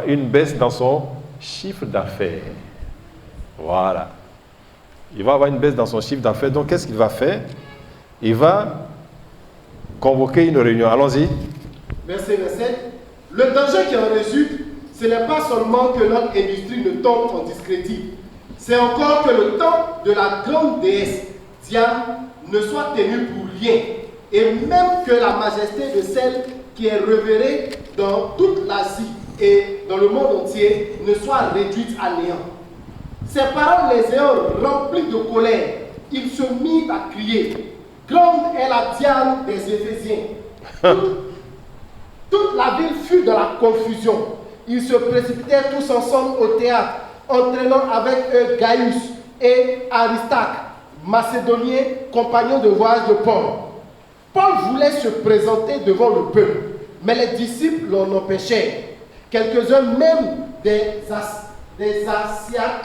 une baisse dans son chiffre d'affaires. Voilà. Il va avoir une baisse dans son chiffre d'affaires. Donc, qu'est-ce qu'il va faire? Il va convoquer une réunion. Allons-y. Verset 27. Le danger qui en résulte, ce n'est pas seulement que notre industrie ne tombe en discrédit. C'est encore que le temple de la grande déesse Diane ne soit tenu pour rien. Et même que la majesté de celle qui est révérée dans toute l'Asie et dans le monde entier ne soit réduite à néant. Ces paroles les ayant remplies de colère, ils se mirent à crier. Grande est la Diane des Éphésiens. Toute la ville fut dans la confusion. Ils se précipitèrent tous ensemble au théâtre, entraînant avec eux Gaius et Aristarque, macédoniens, compagnons de voyage de Paul. Paul voulait se présenter devant le peuple, mais les disciples l'en empêchèrent. Quelques-uns même des Asiaques,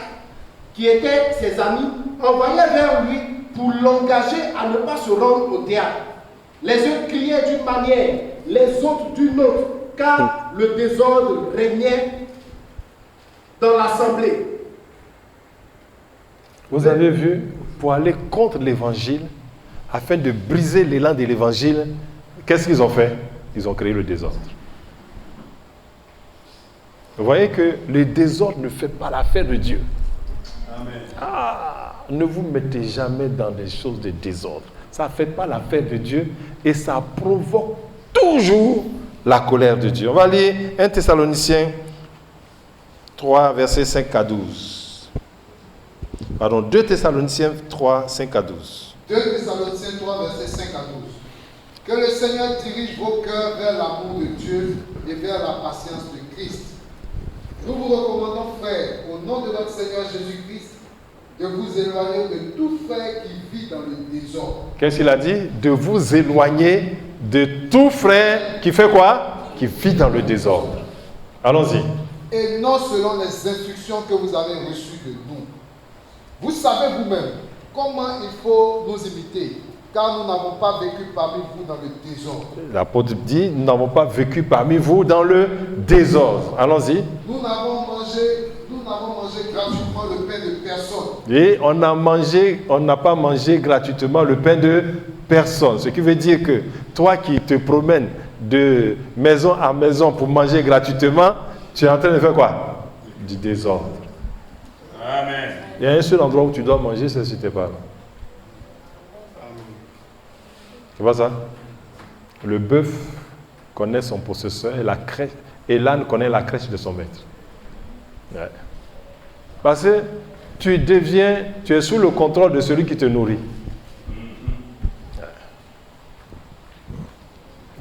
qui étaient ses amis, envoyèrent vers lui pour l'engager à ne pas se rendre au théâtre. Les uns criaient d'une manière, les autres d'une autre, car le désordre régnait dans l'assemblée. Vous avez vu, pour aller contre l'évangile, afin de briser l'élan de l'évangile, qu'est-ce qu'ils ont fait? Ils ont créé le désordre. Vous voyez que le désordre ne fait pas l'affaire de Dieu. Amen. Ne vous mettez jamais dans des choses de désordre. Ça ne fait pas l'affaire de Dieu et ça provoque toujours la colère de Dieu. On va lire 1 Thessaloniciens 3, versets 5 à 12. Pardon, 2 Thessaloniciens 3, 5 à 12. 2 Thessaloniciens 3, versets 5 à 12. Que le Seigneur dirige vos cœurs vers l'amour de Dieu et vers la patience de Christ. Nous vous recommandons, frères, au nom de notre Seigneur Jésus-Christ, de vous éloigner de tout frère qui vit dans le désordre. Qu'est-ce qu'il a dit? De vous éloigner de tout frère qui fait quoi? Qui vit dans le désordre. Allons-y. Et non selon les instructions que vous avez reçues de nous. Vous savez vous-même comment il faut nous imiter, car nous n'avons pas vécu parmi vous dans le désordre. L'apôtre dit, nous n'avons pas vécu parmi vous dans le désordre. Allons-y. Nous n'avons mangé gratuitement le pain de personne. Et on n'a pas mangé gratuitement le pain de personne. Ce qui veut dire que toi qui te promènes de maison à maison pour manger gratuitement, tu es en train de faire quoi? Du désordre. Amen. Il y a un seul endroit où tu dois manger, c'est sur tes parents. Tu vois ça? Le bœuf connaît son possesseur et l'âne connaît la crèche de son maître. Ouais. Parce que tu es sous le contrôle de celui qui te nourrit. Ouais.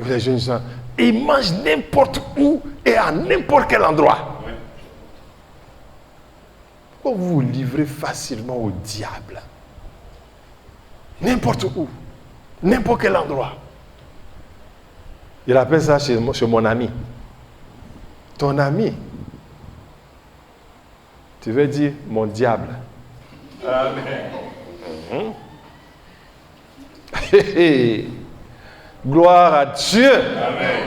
Les jeunes gens, ils mangent n'importe où et à n'importe quel endroit. Pourquoi vous vous livrez facilement au diable? N'importe où, n'importe quel endroit. Il appelle ça chez mon ami. Ton ami. Tu veux dire mon diable. Amen. Gloire à Dieu. Amen.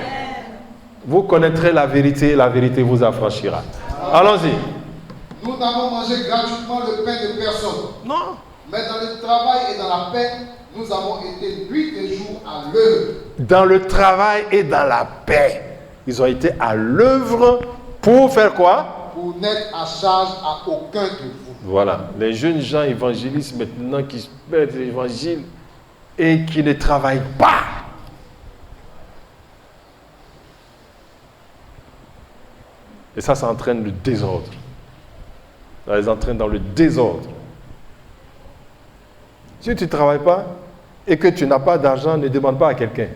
Vous connaîtrez la vérité et la vérité vous affranchira. Allons-y. Nous n'avons mangé gratuitement le pain de personne. Non. Mais dans le travail et dans la paix, nous avons été nuit et jour à l'œuvre. Dans le travail et dans la paix. Ils ont été à l'œuvre pour faire quoi? Pour n'être à charge à aucun de vous. Voilà. Les jeunes gens évangélistes maintenant qui se perdent l'évangile et qui ne travaillent pas. Et ça entraîne le désordre. Ça les entraîne dans le désordre. Si tu ne travailles pas et que tu n'as pas d'argent, ne demande pas à quelqu'un.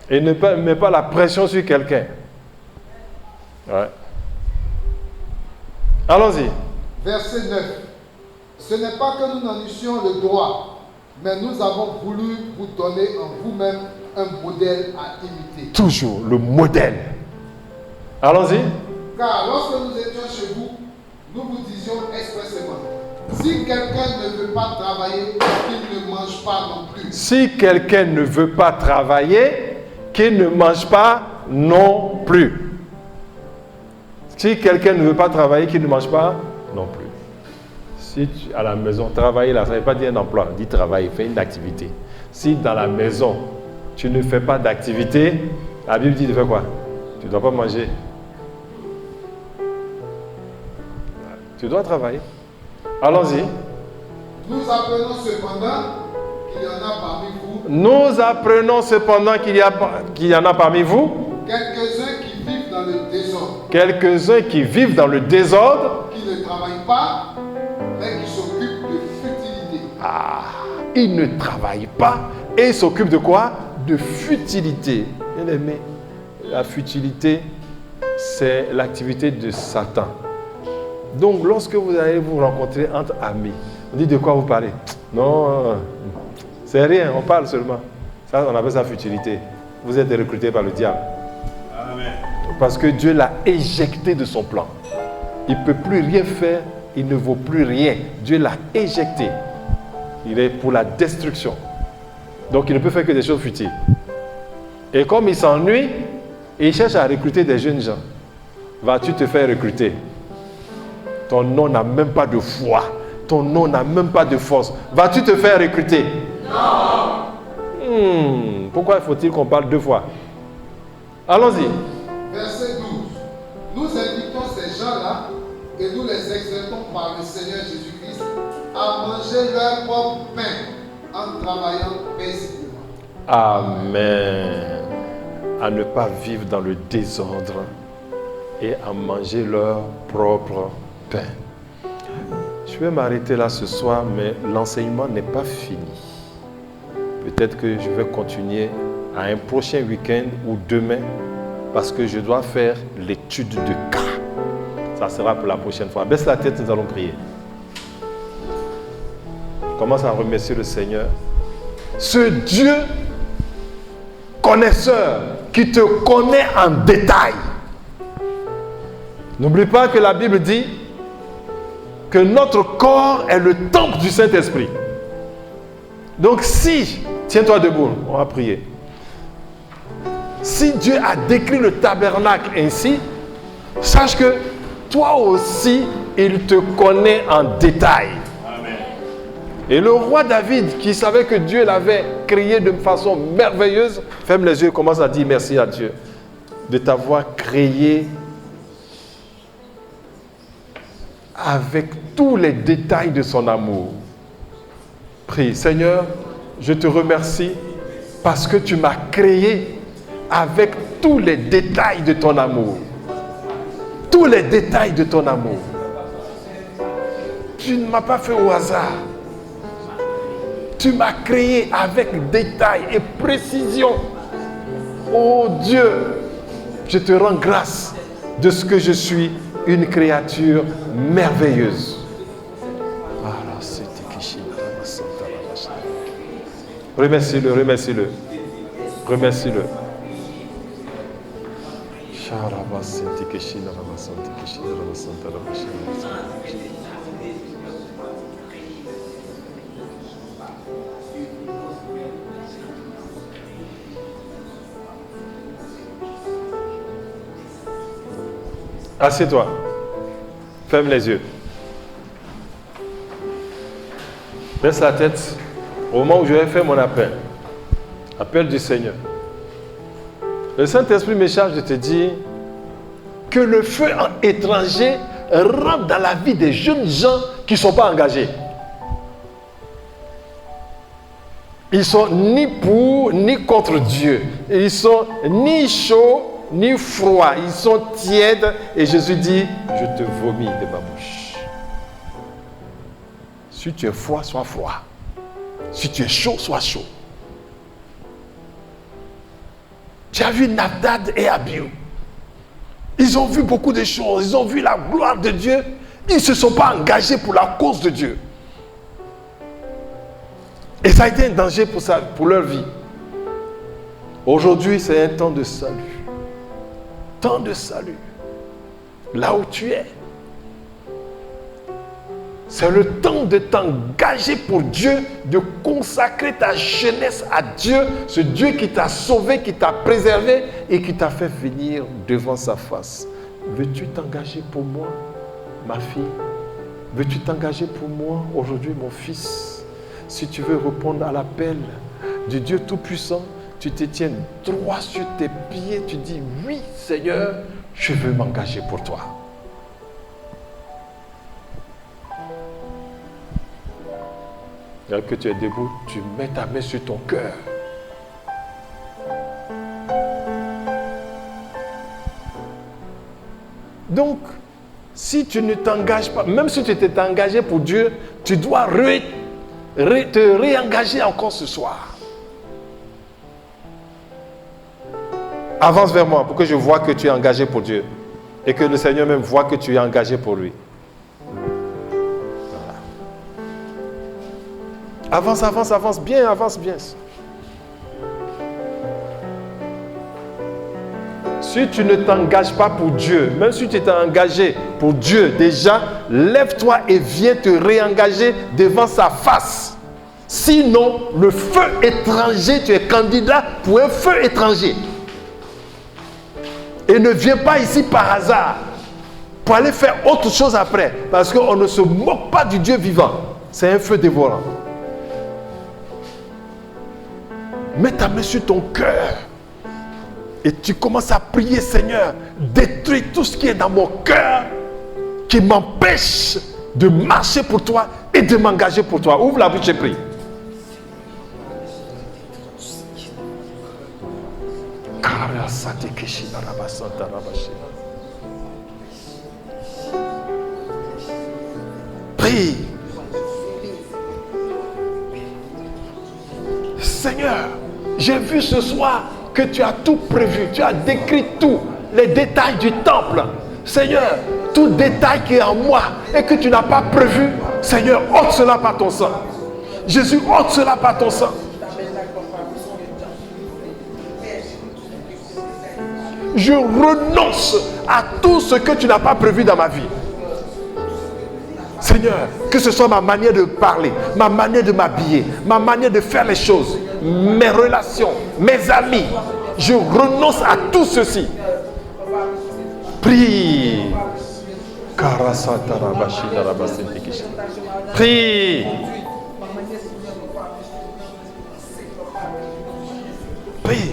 Et ne mets pas la pression sur quelqu'un. Ouais. Allons-y. Verset 9. Ce n'est pas que nous n'en eussions le droit, mais nous avons voulu vous donner en vous-même un modèle à imiter. Toujours le modèle. Allons-y. Car lorsque nous étions chez vous, nous vous disions expressément, si quelqu'un ne veut pas travailler, qu'il ne mange pas non plus. Si quelqu'un ne veut pas travailler, qu'il ne mange pas non plus. Si quelqu'un ne veut pas travailler, qu'il ne mange pas non plus. Si tu, à la maison, travailler là, ça ne veut pas dire un emploi, dit travailler, fais une activité. Si dans la maison, tu ne fais pas d'activité, la Bible dit de faire quoi? Tu ne dois pas manger. Tu dois travailler. Allons-y. Nous apprenons cependant qu'il y en a parmi vous. Nous apprenons cependant qu'il y en a parmi vous. Quelques-uns qui vivent dans le désordre. Quelques-uns qui vivent dans le désordre. Qui ne travaillent pas, mais qui s'occupent de futilité. Ah, ils ne travaillent pas et s'occupent de quoi? De futilité. Bien aimé, la futilité, c'est l'activité de Satan. Donc, lorsque vous allez vous rencontrer entre amis, vous dites de quoi vous parlez? Non, C'est rien, on parle seulement. Ça, on appelle ça futilité. Vous êtes recruté par le diable. Amen. Parce que Dieu l'a éjecté de son plan. Il ne peut plus rien faire, il ne vaut plus rien. Dieu l'a éjecté. Il est pour la destruction. Donc il ne peut faire que des choses futiles. Et comme il s'ennuie, il cherche à recruter des jeunes gens. Vas-tu te faire recruter? Ton nom n'a même pas de foi. Ton nom n'a même pas de force. Vas-tu te faire recruter? Non. Pourquoi faut-il qu'on parle deux fois? Allons-y. Verset 12. Nous invitons ces gens-là et nous les exhortons par le Seigneur Jésus-Christ à manger leur propre pain en travaillant paisiblement. Amen. À ne pas vivre dans le désordre et à manger leur propre pain. Je vais m'arrêter là ce soir, mais l'enseignement n'est pas fini. Peut-être que je vais continuer à un prochain week-end ou demain, parce que je dois faire l'étude de cas. Ça sera pour la prochaine fois. Baisse la tête, nous allons prier. Commence à remercier le Seigneur. Ce Dieu connaisseur qui te connaît en détail. N'oublie pas que la Bible dit que notre corps est le temple du Saint-Esprit. Donc si, tiens-toi debout, on va prier. Si Dieu a décrit le tabernacle ainsi, sache que toi aussi, il te connaît en détail. Amen. Et le roi David, qui savait que Dieu l'avait créé de façon merveilleuse, ferme les yeux et commence à dire merci à Dieu de t'avoir créé avec tous les détails de son amour. Prie, Seigneur, je te remercie parce que tu m'as créé avec tous les détails de ton amour. Tous les détails de ton amour. Tu ne m'as pas fait au hasard. Tu m'as créé avec détail et précision. Oh Dieu, je te rends grâce de ce que je suis, une créature merveilleuse. Remercie-le, remercie-le. Remercie-le. Assieds-toi. Ferme les yeux. Baisse la tête. Au moment où je vais faire mon appel, appel du Seigneur, le Saint-Esprit me charge de te dire que le feu étranger rentre dans la vie des jeunes gens qui ne sont pas engagés. Ils ne sont ni pour ni contre Dieu. Ils ne sont ni chauds ni froids. Ils sont tièdes. Et Jésus dit, je te vomis de ma bouche. Si tu es froid, sois froid. Si tu es chaud, sois chaud. Tu as vu Nadab et Abihu. Ils ont vu beaucoup de choses. Ils ont vu la gloire de Dieu. Ils ne se sont pas engagés pour la cause de Dieu. Et ça a été un danger pour leur vie. Aujourd'hui, c'est un temps de salut. Temps de salut. Là où tu es. C'est le temps de t'engager pour Dieu, de consacrer ta jeunesse à Dieu, ce Dieu qui t'a sauvé, qui t'a préservé et qui t'a fait venir devant sa face. Veux-tu t'engager pour moi, ma fille? Veux-tu t'engager pour moi aujourd'hui, mon fils? Si tu veux répondre à l'appel du Dieu Tout-Puissant, tu te tiens droit sur tes pieds, tu dis oui Seigneur, je veux m'engager pour toi. Alors que tu es debout, tu mets ta main sur ton cœur. Donc, si tu ne t'engages pas, même si tu t'es engagé pour Dieu, tu dois te réengager encore ce soir. Avance vers moi pour que je vois que tu es engagé pour Dieu. Et que le Seigneur même voit que tu es engagé pour lui. Avance, avance, avance bien, avance bien. Si tu ne t'engages pas pour Dieu, même si tu t'es engagé pour Dieu déjà, lève-toi et viens te réengager devant sa face. Sinon, le feu étranger, tu es candidat pour un feu étranger. Et ne viens pas ici par hasard pour aller faire autre chose après. Parce qu'on ne se moque pas du Dieu vivant. C'est un feu dévorant. Mets ta main sur ton cœur. Et tu commences à prier, Seigneur, détruis tout ce qui est dans mon cœur qui m'empêche de marcher pour toi et de m'engager pour toi. Ouvre la bouche et prie. Prie. Seigneur, j'ai vu ce soir que tu as tout prévu, tu as décrit tous les détails du temple. Seigneur, tout détail qui est en moi et que tu n'as pas prévu, Seigneur, ôte cela par ton sang. Jésus, ôte cela par ton sang. Je renonce à tout ce que tu n'as pas prévu dans ma vie. Seigneur, que ce soit ma manière de parler, ma manière de m'habiller, ma manière de faire les choses, mes relations, mes amis, je renonce à tout ceci. Prie. Prie. Prie.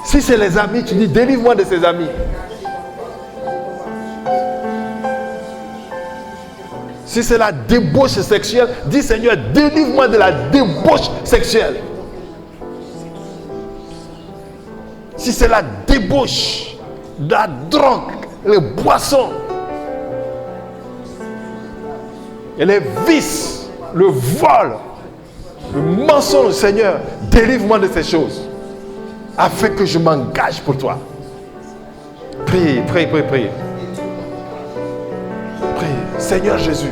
Si c'est les amis, tu dis délivre-moi de ces amis. Si c'est la débauche sexuelle, dis Seigneur, délivre-moi de la débauche sexuelle. Si c'est la débauche, la drogue, les boissons, et les vices, le vol, le mensonge, Seigneur, délivre-moi de ces choses, afin que je m'engage pour toi. Prie, prie, prie, prie. Prie, Seigneur Jésus.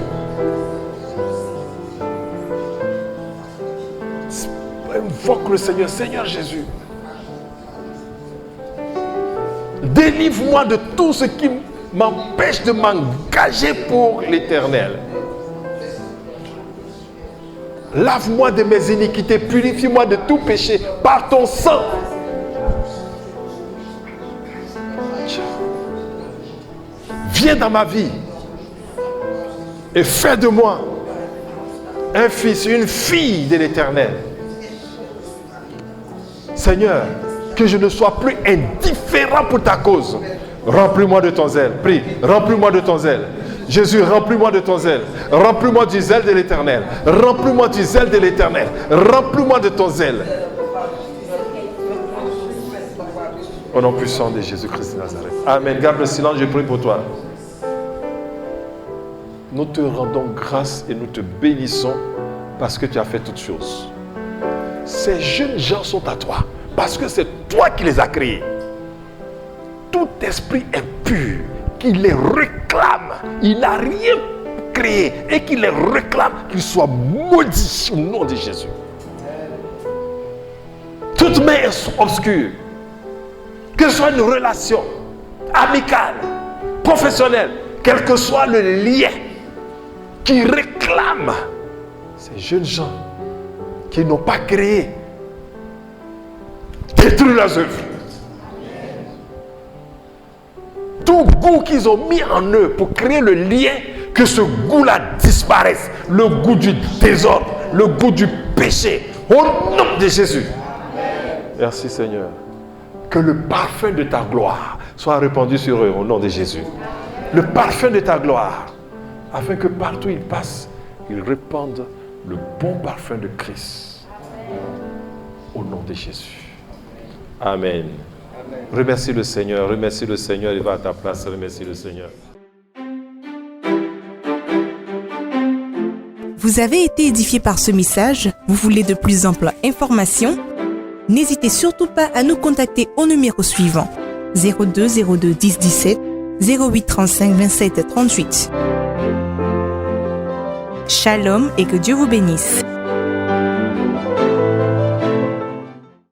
Invoque le Seigneur, Seigneur Jésus. Délivre-moi de tout ce qui m'empêche de m'engager pour l'éternel. Lave-moi de mes iniquités, purifie-moi de tout péché par ton sang. Viens dans ma vie et fais de moi un fils, une fille de l'éternel. Seigneur, que je ne sois plus indifférent pour ta cause. Remplis-moi de ton zèle. Prie, remplis-moi de ton zèle. Jésus, remplis-moi de ton zèle. Remplis-moi du zèle de l'éternel. Remplis-moi du zèle de l'éternel. Remplis-moi de ton zèle. Au nom puissant de Jésus-Christ de Nazareth. Amen. Garde le silence, je prie pour toi. Nous te rendons grâce et nous te bénissons parce que tu as fait toutes choses. Ces jeunes gens sont à toi parce que c'est toi qui les as créés. Tout esprit impur qui les réclame, il n'a rien créé et qui les réclame, qu'il soit maudit au nom de Jésus. Toute main obscure, que ce soit une relation amicale, professionnelle, quel que soit le lien qui réclame ces jeunes gens qui n'ont pas créé, détruis leurs œuvres. Tout goût qu'ils ont mis en eux pour créer le lien, que ce goût-là disparaisse. Le goût du désordre, le goût du péché. Au nom de Jésus. Merci Seigneur. Que le parfum de ta gloire soit répandu sur eux au nom de Jésus. Le parfum de ta gloire, afin que partout où ils passent, ils répandent le bon parfum de Christ. Au nom de Jésus. Amen. Remercie le Seigneur, il va à ta place, remercie le Seigneur. Vous avez été édifié par ce message, vous voulez de plus amples informations? N'hésitez surtout pas à nous contacter au numéro suivant 02 02 10 17 08 35 27 38. Shalom et que Dieu vous bénisse.